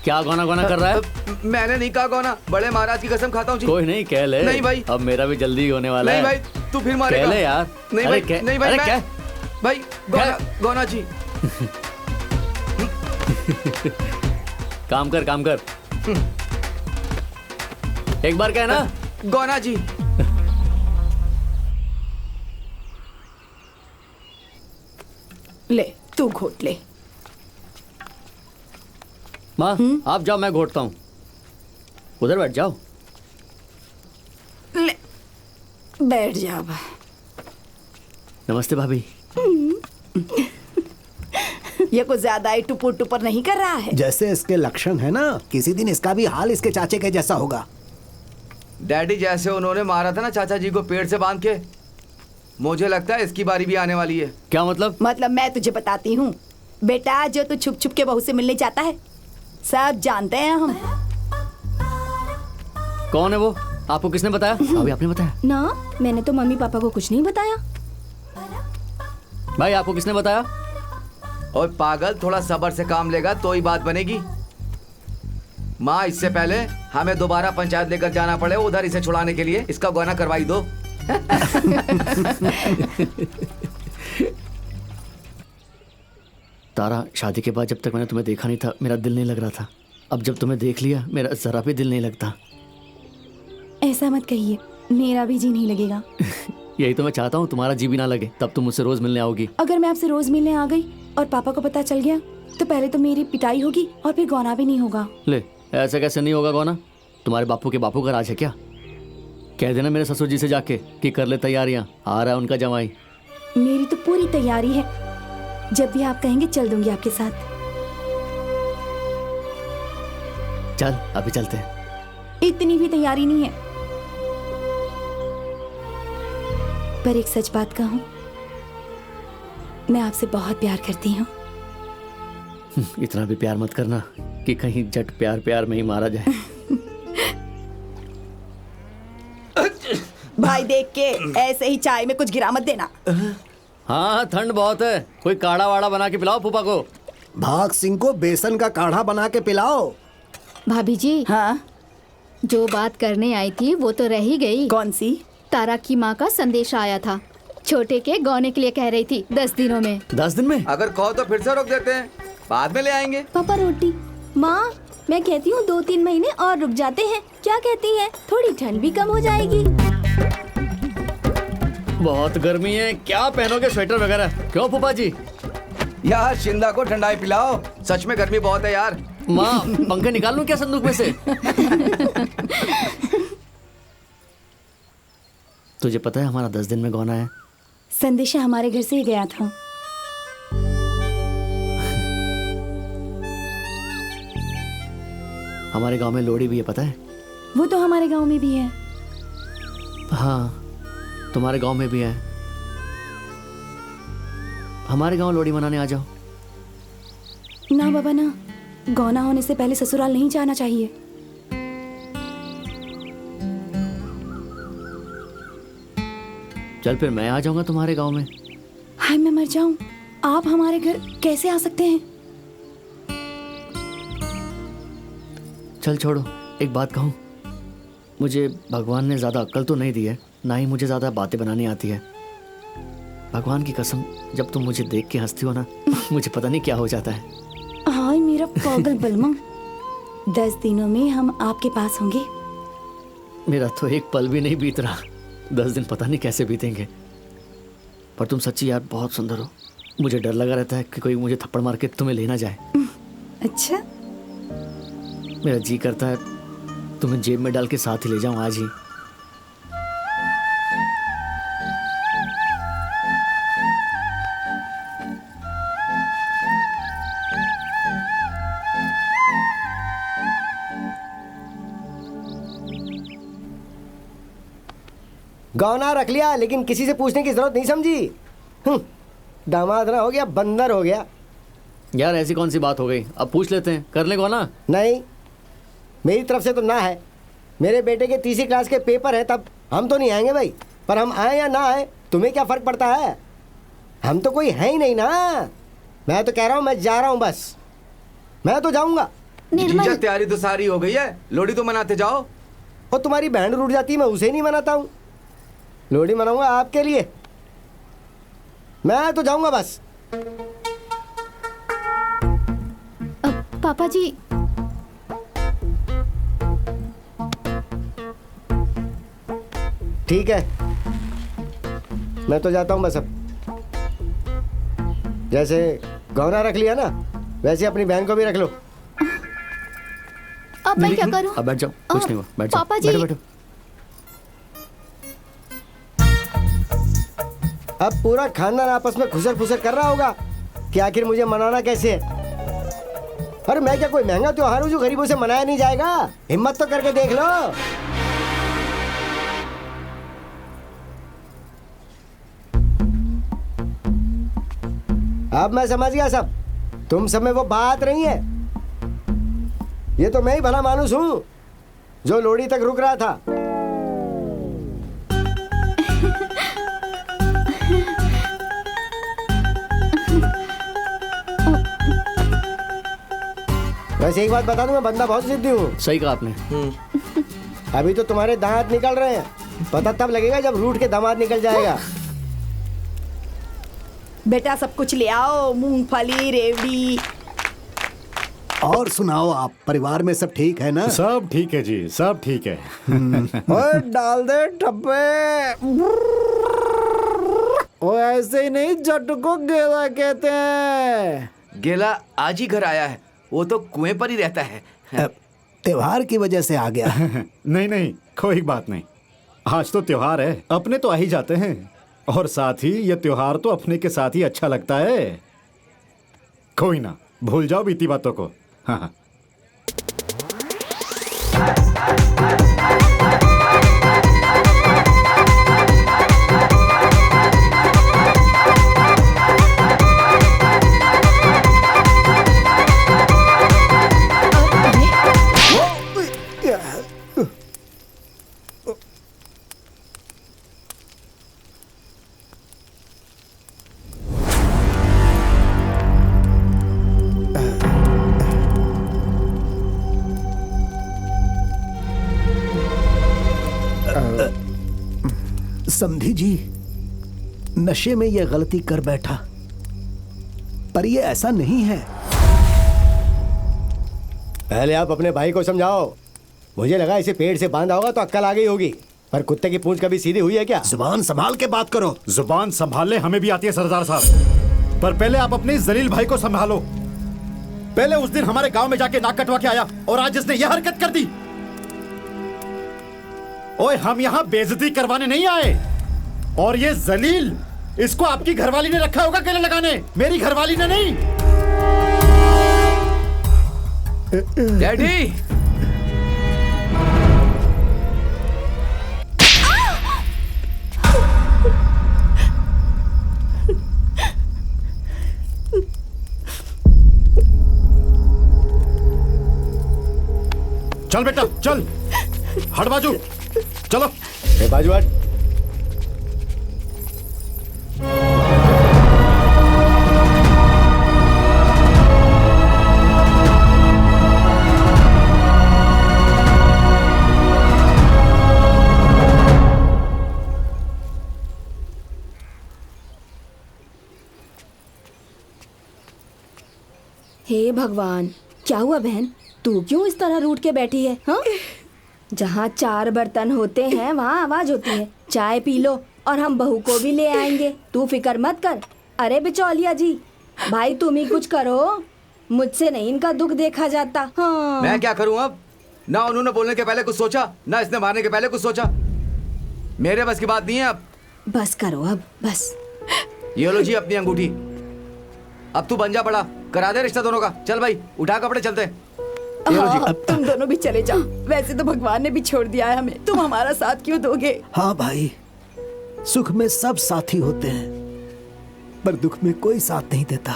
क्या गौना गौना कर रहा है? मैंने नहीं कहा गौना, बड़े महाराज की कसम खाता हूँ जी। कोई नहीं, कह ले। नहीं भाई, अब मेरा भी जल्दी होने वाला नहीं है। भाई, तू फिर मारेगा। कह ले यार। नहीं अरे भाई, नहीं भाई, अरे मैं क्या? भाई गौना गौना जी। काम कर, काम कर। एक बार कहना। गौना जी। ले तू घोट ले। माँ आप जाओ, मैं घोटता हूँ। उधर बैठ जाओ। ले बैठ जा अब। नमस्ते भाभी। ये कुछ ज्यादा ही टुपुर टुपुर नहीं कर रहा है? जैसे इसके लक्षण है ना, किसी दिन इसका भी हाल इसके चाचे के जैसा होगा। डैडी, जैसे उन्होंने मारा था ना चाचा जी को पेड़ से बांध के, मुझे लगता है इसकी बारी भी आने वाली है। क्या मतलब? मतलब मैं तुझे बताती हूँ बेटा, जो तू छुप छुप के बहू से मिलने चाहता है, सब जानते हैं हम। कौन है वो? आपको किसने बताया? अभी आपने बताया? ना, मैंने तो मम्मी पापा को कुछ नहीं बताया। भाई आपको किसने बताया? और पागल, थोड़ा सब्र से काम लेगा तो ही बात बनेगी। माँ, इससे पहले हमें दोबारा पंचायत लेकर जाना पड़े उधर इसे छुड़ाने के लिए, इसका गौना करवाई दो। तारा, शादी के बाद जब तक मैंने तुम्हें देखा नहीं था मेरा दिल नहीं लग रहा था। अब जब तुम्हें देख लिया मेरा जरा भी दिल नहीं लगता। ऐसा मत कहिए, मेरा भी जी नहीं लगेगा। यही तो मैं चाहता हूँ, तुम्हारा जी भी ना लगे, तब तुम मुझसे रोज मिलने आओगी। अगर मैं आपसे रोज मिलने आ गई और पापा को पता चल गया तो पहले तो मेरी पिटाई होगी और फिर गौना भी नहीं होगा। ले, ऐसे कैसे नहीं होगा गौना? तुम्हारे बापू के बापू का राज है क्या? कह देना मेरे ससुर जी से जाके कि कर ले तैयारियां, आ रहा है उनका जमाई। मेरी तो पूरी तैयारी है, जब भी आप कहेंगे चल दूंगी आपके साथ। चल अभी चलते हैं। इतनी भी तैयारी नहीं है, पर एक सच बात कहूं, मैं आपसे बहुत प्यार करती हूँ। इतना भी प्यार मत करना कि कहीं जट प्यार प्यार में ही मारा जाए। भाई देख के ऐसे ही चाय में कुछ गिरा मत देना। हाँ, ठंड बहुत है, कोई काढ़ा वाड़ा बना के पिलाओ फूफा को। भाग सिंह को बेसन का काढ़ा बना के पिलाओ। भाभी जी, हाँ, जो बात करने आई थी वो तो रह ही गई। कौन सी? तारा की माँ का संदेश आया था, छोटे के गौने के लिए कह रही थी 10 दिनों में। 10 दिन में? अगर कहो तो फिर से रोक देते हैं, बाद में ले आएंगे। पापा रोटी। माँ, मैं कहती हूँ 2-3 महीने और रुक जाते हैं, क्या कहती हैं? थोड़ी ठंड भी कम हो जाएगी। बहुत गर्मी है, क्या पहनोगे स्वेटर वगैरह? क्यों फूफा जी? यार शिंदा को ठंडाई पिलाओ, सच में गर्मी बहुत है यार। माँ, पंखे निकाल लूं क्या संदूक में से? तुझे पता है हमारा 10 दिन में गौना है। संदेशा हमारे घर से ही गया था। हमारे गांव में लोहड़ी भी है, पता है? वो तो हमारे गांव में भी है। हाँ, तुम्हारे गांव में भी है। हमारे गांव लोहड़ी मनाने आ जाओ। ना बाबा ना, गौना होने से पहले ससुराल नहीं जाना चाहिए। चल फिर मैं आ जाऊंगा तुम्हारे गांव में। हाय, मैं मर जाऊं, आप हमारे घर कैसे आ सकते हैं? चल छोड़ो, एक बात कहूँ, मुझे भगवान ने ज़्यादा अक्ल तो नहीं दी है, ना ही मुझे ज़्यादा बातें बनानी आती है। भगवान की कसम, जब तुम मुझे देख के हंसती हो ना, मुझे पता नहीं क्या हो जाता है। हाय मेरा पागल बलमा, 10 दिनों में हम आपके पास होंगे। मेरा तो एक पल भी नहीं बीत रहा, 10 दिन पता नहीं कैसे बीतेंगे। पर तुम सच्ची यार बहुत सुंदर हो। मुझे डर लगा रहता है कि कोई मुझे थप्पड़ मार के तुम्हें लेना जाए। अच्छा, मेरा जी करता है तुम्हें जेब में डाल के साथ ही ले जाऊं आज ही। गौना रख लिया लेकिन किसी से पूछने की जरूरत नहीं समझी। दामाद ना हो गया, बंदर हो गया। यार ऐसी कौन सी बात हो गई, अब पूछ लेते हैं, कर ले गौना। नहीं, मेरी तरफ से तो ना है। मेरे बेटे के 3री क्लास के पेपर है, तब हम तो नहीं आएंगे भाई। पर हम आए या ना आए तुम्हें क्या फर्क पड़ता है? हम तो कोई है ही नहीं ना। मैं तो कह रहा हूँ मैं जा रहा हूँ, बस मैं तो जाऊंगा। जीजा, तैयारी तो सारी हो गई है, लोहड़ी तो मनाते जाओ। और तुम्हारी बहन रूठ जाती है, मैं उसे नहीं मनाता हूँ। लोहड़ी मनाऊंगा आपके लिए, मैं तो जाऊंगा बस। पापा जी, ठीक है, मैं तो जाता हूँ बस। अब जैसे गौना रख लिया ना, वैसे अपनी बहन को भी रख लो। अब मैं क्या करूं? अब बैठ जाओ, कुछ नहीं हुआ, बैठ जाओ। पापा जी, बैठो बैठो। अब पूरा खानदान आपस में खुसर फुसर कर रहा होगा कि आखिर मुझे मनाना कैसे है। अरे मैं क्या कोई महंगा त्योहार हूँ जो गरीबों से मनाया नहीं जाएगा? हिम्मत तो करके देख लो। अब मैं समझ गया सब। तुम सब में वो बात नहीं है। ये तो मैं ही भला मानुस हूँ जो लोहड़ी तक रुक रहा था। वैसे एक बात बता दूं, मैं बंदा बहुत जिद्दी हूँ। सही कहा आपने। अभी तो तुम्हारे दांत निकल रहे हैं, पता तब लगेगा जब रूठ के दामाद निकल जाएगा। बेटा सब कुछ ले आओ, मूंगफली, रेवड़ी। और सुनाओ आप, परिवार में सब ठीक है ना? सब ठीक है जी, सब ठीक है। ओए डाल दे ठप्पे। ओ ऐसे ही नहीं, जट को गेला कहते हैं। गेला आज ही घर आया है, वो तो कुएं पर ही रहता है। त्योहार की वजह से आ गया। नहीं नहीं, कोई बात नहीं। आज तो त्योहार है, अपने तो आ ही जाते हैं। और साथ ही ये त्योहार तो अपने के साथ ही अच्छा लगता है। कोई ना, भूल जाओ बीती बातों को। हाँ हाँ। समधी जी, नशे में यह गलती कर बैठा, पर यह ऐसा नहीं है। पहले आप अपने भाई को समझाओ। मुझे लगा इसे पेड़ से बांधा होगा तो अक्ल आ गई होगी, पर कुत्ते की पूंछ कभी सीधी हुई है क्या? जुबान संभाल के बात करो। जुबान संभालने हमें भी आती है सरदार साहब, पर पहले आप अपने इस जलील भाई को संभालो। पहले उस दिन हमारे गांव में जाके नाक कटवा के आया और आज इसने यह हरकत कर दी। ओए, हम यहाँ बेइज्जती करवाने नहीं आए। और ये जलील, इसको आपकी घरवाली ने रखा होगा गले लगाने, मेरी घरवाली ने नहीं। डैडी, चल बेटा चल, हट बाजू, चलो। बाजू हट। हे भगवान, क्या हुआ बहन? तू क्यों इस तरह रूठ के बैठी है? हाँ, जहाँ 4 बर्तन होते हैं वहाँ आवाज होती है। चाय पी लो और हम बहू को भी ले आएंगे, तू फिक्र मत कर। अरे बिचौलिया जी, भाई तुम ही कुछ करो, मुझसे नहीं इनका दुख देखा जाता। हाँ। मैं क्या करूं अब? ना उन्होंने बोलने के पहले कुछ सोचा, ना इसने मारने के पहले कुछ सोचा। मेरे बस की बात नहीं है अब। बस करो अब, बस। ये लो जी अपनी अंगूठी, अब तू बन जा बड़ा, करा दे रिश्ता दोनों का। चल भाई, उठा कपड़े चलते हैं। ये लो जी। हाँ, तुम दोनों भी चले जाओ। वैसे तो भगवान ने भी छोड़ दिया है हमें, तुम हमारा साथ क्यों दोगे? हाँ भाई, सुख में सब साथी होते हैं, पर दुख में कोई साथ नहीं देता।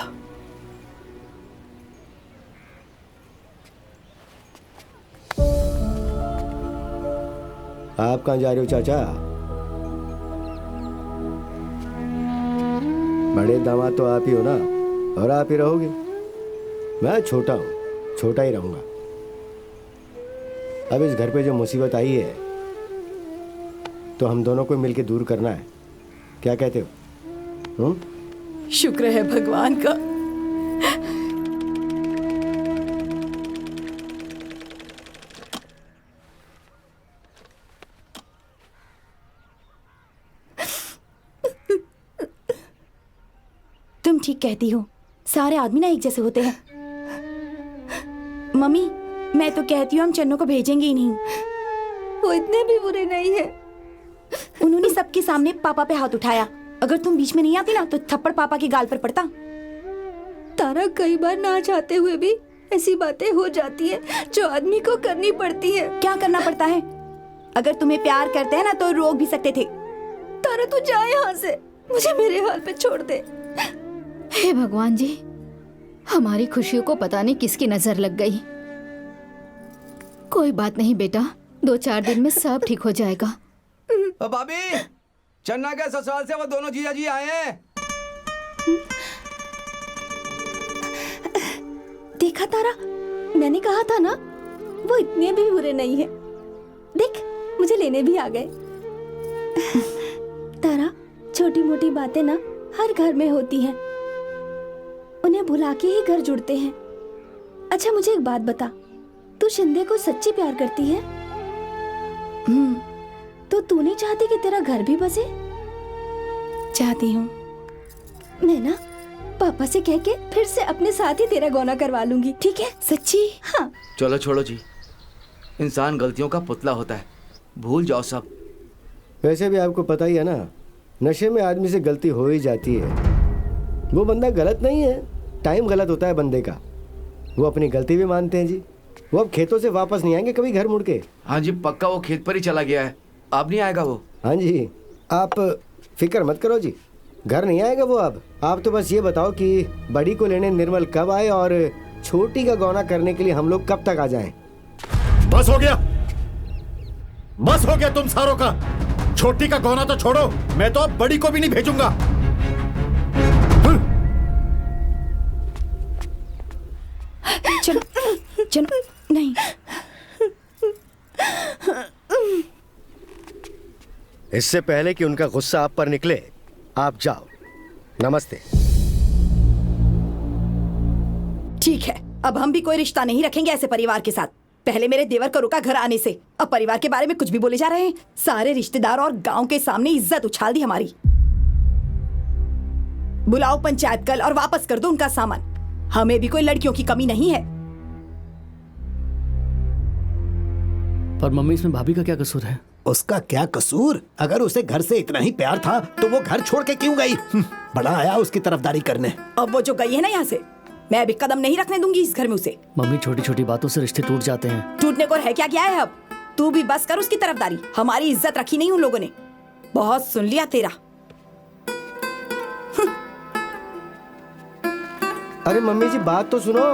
आप कहाँ जा रहे हो चाचा? बड़े दामाद तो आप ही हो ना, और आप ही रहोगे। मैं छोटा हूँ, छोटा ही रहूंगा। अब इस घर पे जो मुसीबत आई है तो हम दोनों को मिलके दूर करना है। क्या कहते हो? शुक्र है भगवान का। तुम ठीक कहती हो, सारे आदमी ना एक जैसे होते हैं। मम्मी, मैं तो कहती हूँ हम चन्नू को भेजेंगे ही नहीं। वो इतने भी बुरे नहीं है। उन्होंने सबके सामने पापा पे हाथ उठाया। अगर तुम बीच में नहीं आती ना तो थप्पड़ पापा की गाल पर पड़ता। तारा, कई बार ना चाहते हुए भी ऐसी बातें हो जाती है जो आदमी को करनी पड़ती है। क्या करना पड़ता है? अगर तुम्हें प्यार करते हैं ना तो रोक भी सकते थे। तारा तू जा यहाँ से, मुझे मेरे हाल पे छोड़ दे। हे भगवान जी, हमारी खुशियों को पता नहीं किसकी नजर लग गई। कोई बात नहीं बेटा, 2-4 दिन में सब ठीक हो जाएगा। भाभी, चन्ना के ससुराल से वो दोनों जीजा जी आए हैं। देखा तारा, मैंने कहा था ना, वो इतने भी बुरे नहीं है। देख, मुझे लेने भी आ गए। तारा, छोटी मोटी बातें ना हर घर में होती हैं, उन्हें भुला के ही घर जुड़ते हैं। अच्छा मुझे एक बात बता, तू शिंदे को सच्ची प्यार करती है? तो तू नहीं चाहती कि तेरा घर भी बसे? चाहती हूँ। मैं ना पापा से कह के फिर से अपने साथ ही तेरा गौना करवा लूंगी, ठीक है? सच्ची? हाँ। चलो छोड़ो जी, इंसान गलतियों का पुतला होता है, भूल जाओ सब। वैसे भी आपको पता ही है ना, नशे में आदमी से गलती हो ही जाती है। वो बंदा गलत नहीं है, टाइम गलत होता है बंदे का। वो अपनी गलती भी मानते हैं जी। वो अब खेतों से वापस नहीं आएंगे कभी घर मुड़ के। हाँ जी, पक्का वो खेत पर ही चला गया है, अब नहीं आएगा वो। हाँ जी, आप फिक्र मत करो जी, घर नहीं आएगा वो अब। आप तो बस ये बताओ कि बड़ी को लेने निर्मल कब आए और छोटी का गौना करने के लिए हम लोग कब तक आ जाएं। बस हो गया, बस हो गया तुम सारों का। छोटी का गौना तो छोड़ो, मैं तो अब बड़ी को भी नहीं भेजूंगा। चलो चलो, नहीं। इससे पहले कि उनका गुस्सा आप पर निकले, आप जाओ। नमस्ते। ठीक है, अब हम भी कोई रिश्ता नहीं रखेंगे ऐसे परिवार के साथ। पहले मेरे देवर को रोका घर आने से, अब परिवार के बारे में कुछ भी बोले जा रहे हैं। सारे रिश्तेदार और गांव के सामने इज्जत उछाल दी हमारी। बुलाओ पंचायत कल और वापस कर दो उनका सामान। हमें भी कोई लड़कियों की कमी नहीं है। पर मम्मी, इसमें भाभी का क्या कसूर है? उसका क्या कसूर? अगर उसे घर से इतना ही प्यार था तो वो घर छोड़ के क्यों गई? बड़ा आया उसकी तरफदारी करने। अब वो जो गई है ना यहाँ से, मैं अभी कदम नहीं रखने दूंगी इस घर में उसे। मम्मी, छोटी छोटी बातों से रिश्ते टूट जाते हैं। टूटने को है क्या है अब? तू भी बस कर उसकी तरफदारी। हमारी इज्जत रखी नहीं उन लोगों ने। बहुत सुन लिया तेरा। अरे मम्मी जी, बात तो सुनो।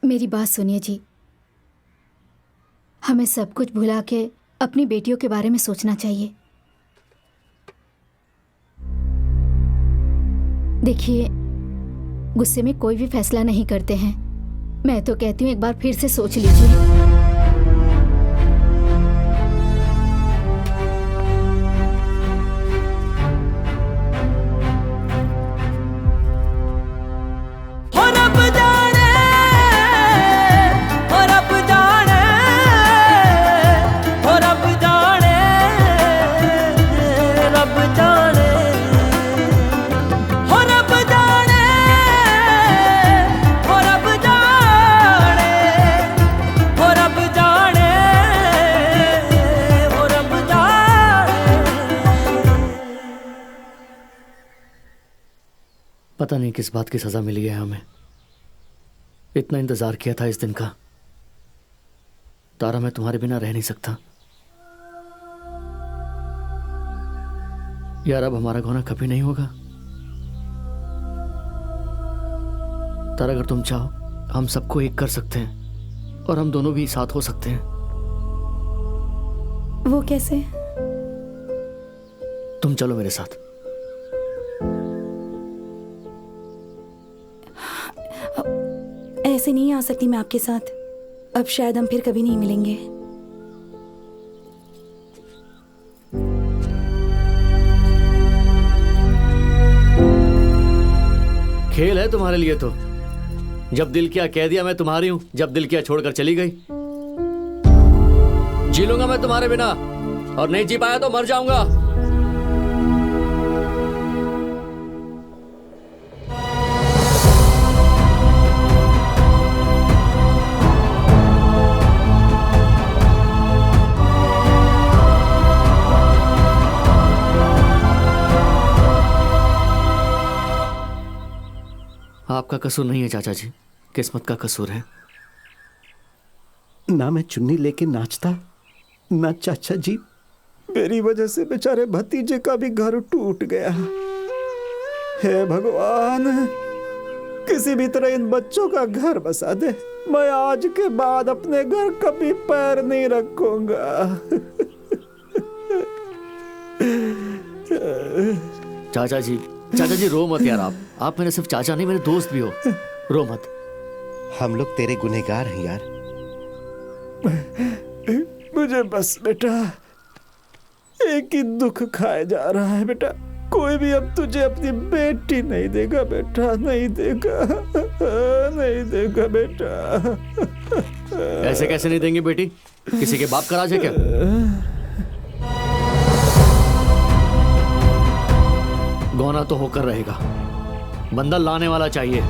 मेरी बात सुनिए जी, हमें सब कुछ भुला के अपनी बेटियों के बारे में सोचना चाहिए। देखिए, गुस्से में कोई भी फैसला नहीं करते हैं। मैं तो कहती हूँ एक बार फिर से सोच लीजिए। पता नहीं किस बात की सजा मिली है हमें। इतना इंतजार किया था इस दिन का। तारा, मैं तुम्हारे बिना रह नहीं सकता यार। अब हमारा होना कभी नहीं होगा। तारा, अगर तुम चाहो हम सबको एक कर सकते हैं और हम दोनों भी साथ हो सकते हैं। वो कैसे? तुम चलो मेरे साथ। ऐसे नहीं आ सकती मैं आपके साथ। अब शायद हम फिर कभी नहीं मिलेंगे। खेल है तुम्हारे लिए तो। जब दिल किया कह दिया मैं तुम्हारी हूं, जब दिल किया छोड़कर चली गई। जी लूंगा मैं तुम्हारे बिना, और नहीं जी पाया तो मर जाऊंगा। आपका कसूर नहीं है चाचा जी, किस्मत का कसूर है। ना मैं चुन्नी लेके नाचता, ना चाचा जी। मेरी वजह से बेचारे भतीजे का भी घर टूट गया। हे भगवान, किसी भी तरह इन बच्चों का घर बसा दे। मैं आज के बाद अपने घर कभी पैर नहीं रखूंगा। चाचा जी रो मत यार। आप मेरे सिर्फ चाचा नहीं, मेरे दोस्त भी हो। रो मत। हम लोग तेरे गुनहगार हैं यार। मुझे बस बेटा एक ही दुख खाए जा रहा है बेटा। कोई भी अब तुझे अपनी बेटी नहीं देगा बेटा, नहीं देगा, नहीं देगा बेटा। ऐसे कैसे नहीं देंगे बेटी? किसी के बाप का राज है क्या? गौना तो होकर रहेगा, बंदा लाने वाला चाहिए।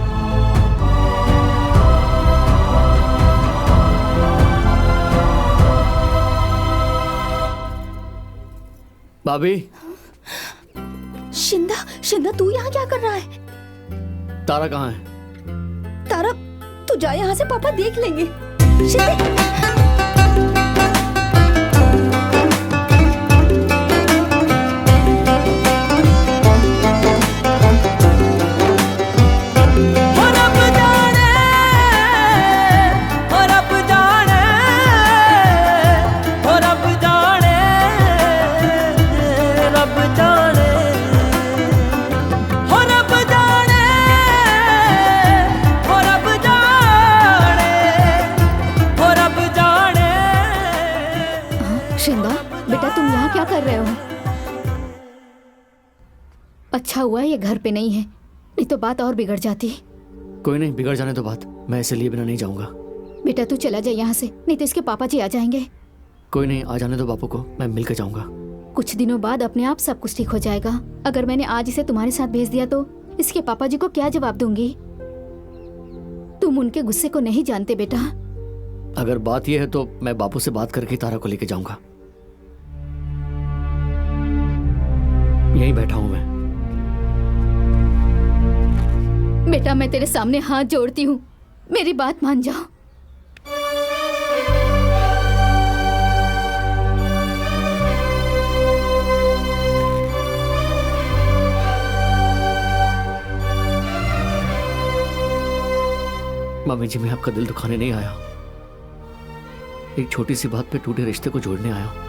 भाभी। शिंदा तू यहाँ क्या कर रहा है? तारा कहाँ है? तारा, तू जा यहाँ से, पापा देख लेंगे। शिंदे। अच्छा हुआ ये घर पे नहीं है, नहीं तो बात और बिगड़ जाती। कोई नहीं, बिगड़ जाने तो बात। मैं ऐसे लिए बिना नहीं जाऊंगा। बेटा तू चला जा यहाँ से, नहीं तो इसके पापा जी आ जाएंगे। कोई नहीं, आ जाने दो बापू को, मैं मिलकर जाऊंगा। कुछ दिनों बाद अपने आप सब कुछ ठीक हो जाएगा। अगर मैंने आज इसे तुम्हारे साथ भेज दिया तो इसके पापा जी को क्या जवाब दूंगी? तुम उनके गुस्से को नहीं जानते बेटा। अगर बात यह है तो मैं बापू से बात करके तारा को लेके जाऊंगा। यहीं बैठा हूं मैं। बेटा मैं तेरे सामने हाथ जोड़ती हूँ, मेरी बात मान जाओ। मम्मी जी, मैं आपका दिल दुखाने नहीं आया, एक छोटी सी बात पे टूटे रिश्ते को जोड़ने आया हूं।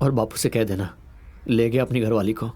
और बापू से कह देना ले गया अपनी घरवाली को।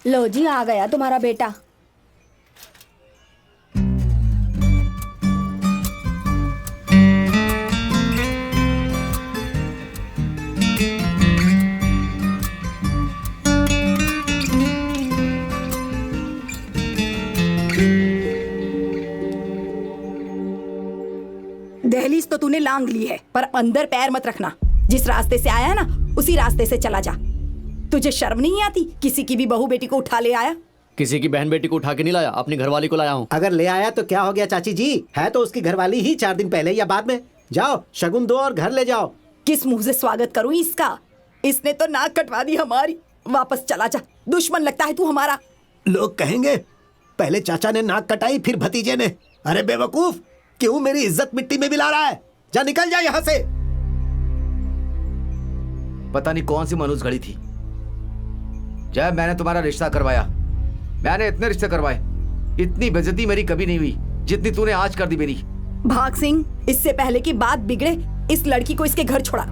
लो जी, आ गया तुम्हारा बेटा। दहलीज तो तूने लांग ली है, पर अंदर पैर मत रखना। जिस रास्ते से आया है ना, उसी रास्ते से चला जा। तुझे शर्म नहीं आती? किसी की भी बहू बेटी को उठा ले आया। किसी की बहन बेटी को उठा के नहीं लाया, अपनी घरवाली को लाया हूँ। अगर ले आया तो क्या हो गया चाची जी, है तो उसकी घरवाली ही 4 दिन पहले या बाद में। जाओ शगुन दो और घर ले जाओ। किस मुंह से स्वागत करूं इसका? इसने तो नाक कटवा दी हमारी। वापस चला जा, दुश्मन लगता है तू हमारा। लोग कहेंगे पहले चाचा ने नाक कटाई फिर भतीजे ने। अरे बेवकूफ, क्यों मेरी इज्जत मिट्टी में मिला रहा है? जा निकल जा यहाँ से। पता नहीं कौन सी मनुष्य घड़ी थी। जब मैंने तुम्हारा रिश्ता करवाया, मैंने इतने रिश्ते करवाए, इतनी बेइज्जती मेरी कभी नहीं हुई जितनी तूने आज कर दी मेरी। भाग सिंह, इससे पहले की बात बिगड़े, इस लड़की को इसके घर छोड़ा।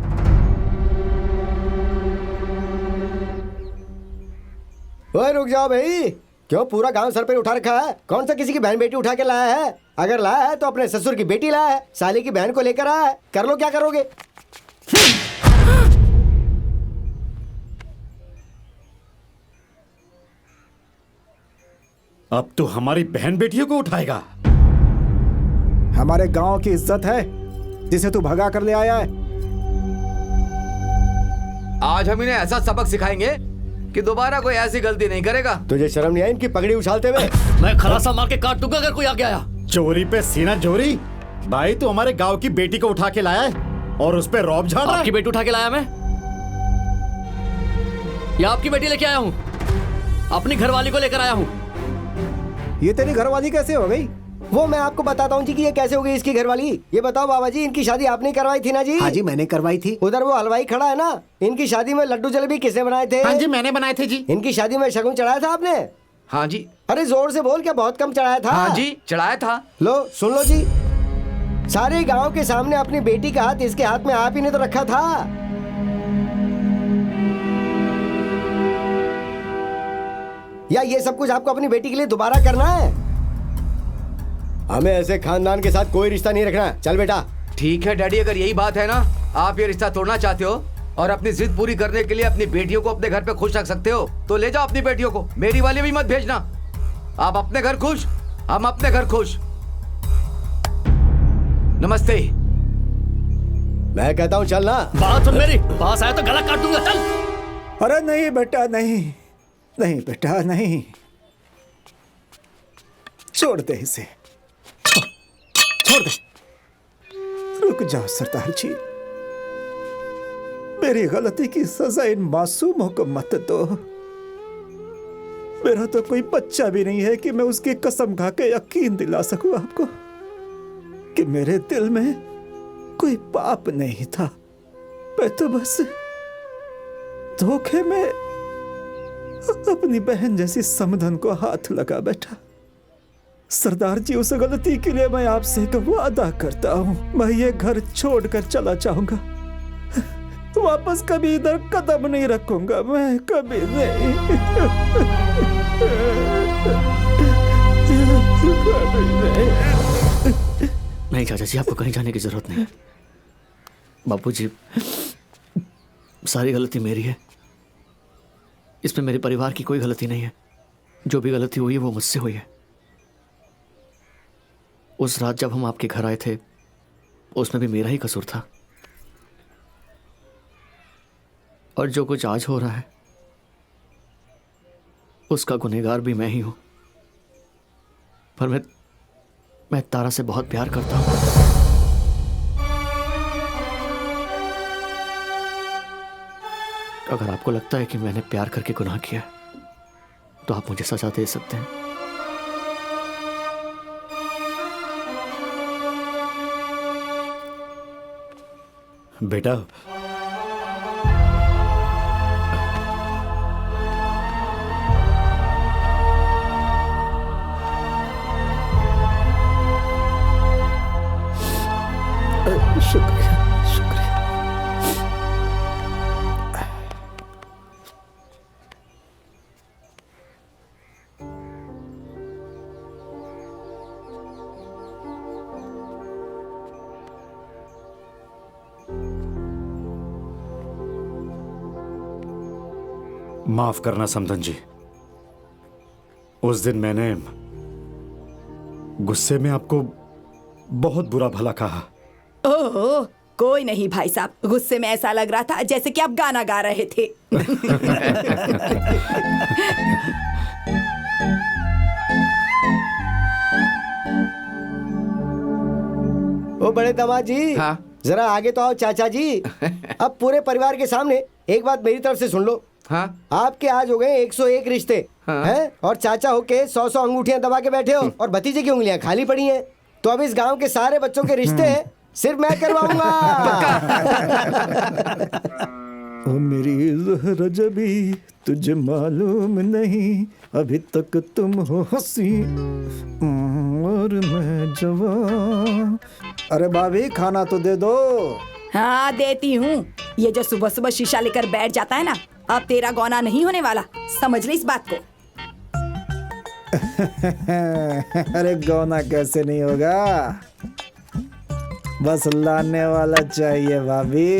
ओए रुक जाओ भाई, क्यों पूरा गांव सर पे उठा रखा है? कौन सा किसी की बहन बेटी उठा के लाया है? अगर लाया है तो अपने ससुर की बेटी लाया है, साली की बहन को लेकर आया है। कर लो क्या करोगे। अब तो हमारी बहन बेटियों को उठाएगा। हमारे गांव की इज्जत है जिसे तू भगा कर ले आया है। आज हम इन्हें ऐसा सबक सिखाएंगे कि दोबारा कोई ऐसी गलती नहीं करेगा। तुझे शर्म नहीं आई इनकी पगड़ी उछालते हुए? मैं खलासा मार के काट दूंगा अगर कोई आगे आया। चोरी पे सीना जोरी। भाई तू हमारे गांव की बेटी को उठा के लाया है और उस पे रौब झाड़ रहा है। आपकी बेटी उठा के लाया मैं, या आपकी बेटी लेके आया हूँ? अपनी घरवाली को लेकर आया हूँ। ये तेरी घरवाली कैसे हो गई? वो मैं आपको बताता हूँ जी कि ये कैसे हो गई इसकी घरवाली। ये बताओ बाबा जी, इनकी शादी आपने करवाई थी ना जी? हाँ जी मैंने करवाई थी। उधर वो हलवाई खड़ा है ना, इनकी शादी में लड्डू जलेबी किसने बनाए थे? हाँ जी मैंने बनाए थे जी। इनकी शादी में शगुन चढ़ाया था आपने? हाँ जी। अरे जोर से बोल, क्या बहुत कम चढ़ाया था? हाँ जी, चढ़ाया था। लो सुन लो जी, सारे गांव के सामने अपनी बेटी का हाथ इसके हाथ में आप ही ने तो रखा था। या ये सब कुछ आपको अपनी बेटी के लिए दोबारा करना है? हमें ऐसे खानदान के साथ कोई रिश्ता नहीं रखना। चल बेटा। ठीक है डैडी, अगर यही बात है ना, आप ये रिश्ता तोड़ना चाहते हो और अपनी जिद पूरी करने के लिए अपनी बेटियों को अपने घर पे खुश रख सकते हो, तो ले जाओ अपनी बेटियों को। मेरी वाली भी मत भेजना। आप अपने घर खुश, हम अपने घर खुश। नमस्ते। मैं कहता हूँ चल ना। बात सुन मेरी, पास आया तो गला काट दूंगा। चल। अरे नहीं बेटा, नहीं नहीं बेटा नहीं, छोड़ दे इसे, छोड़ दे। रुक जाओ सरदार जी, मेरी गलती की सजा इन मासूमों को मत दो। मेरा तो कोई बच्चा भी नहीं है कि मैं उसकी कसम खा के यकीन दिला सकूं आपको कि मेरे दिल में कोई पाप नहीं था। मैं तो बस धोखे में अपनी बहन जैसी समधन को हाथ लगा बैठा। सरदार जी, उस गलती के लिए मैं आपसे एक वादा करता हूं, मैं ये घर छोड़कर चला जाऊंगा। वापस कभी इधर कदम नहीं रखूंगा, मैं कभी नहीं। नहीं चाचा जी, आपको कहीं जाने की जरूरत नहीं। बापूजी, सारी गलती मेरी है, इसमें मेरे परिवार की कोई गलती नहीं है। जो भी गलती हुई है वो मुझसे हुई है। उस रात जब हम आपके घर आए थे, उसमें भी मेरा ही कसूर था। और जो कुछ आज हो रहा है उसका गुनहगार भी मैं ही हूं। पर मैं तारा से बहुत प्यार करता हूं। अगर आपको लगता है कि मैंने प्यार करके गुनाह किया तो आप मुझे सजा दे सकते हैं। बेटा, शुक्रिया शुक्रिया। माफ करना समधन जी, उस दिन मैंने गुस्से में आपको बहुत बुरा भला कहा। ओह, कोई नहीं भाई साहब, गुस्से में ऐसा लग रहा था जैसे कि आप गाना गा रहे थे। ओ बड़े दामाद जी, हाँ? जरा आगे तो आओ चाचा जी। अब पूरे परिवार के सामने एक बात मेरी तरफ से सुन लो। हाँ? आपके आज हो गए 101 रिश्ते, हाँ। हैं? और चाचा होके 100 अंगूठियां दबा के बैठे हो और भतीजे की उंगलियां खाली पड़ी हैं। तो अब इस गांव के सारे बच्चों के रिश्ते सिर्फ मैं करवाऊंगा। ओ मेरी ज़हरा जबी, तुझे मालूम नहीं, अभी तक तुम हो हंसी और मैं जवान। अरे भाभी, खाना तो दे दो। हाँ देती हूँ। ये जो सुबह सुबह शीशा लेकर बैठ जाता है ना, अब तेरा गौना नहीं होने वाला, समझ ले इस बात को। अरे गौना कैसे नहीं होगा, बस लाने वाला चाहिए भाभी।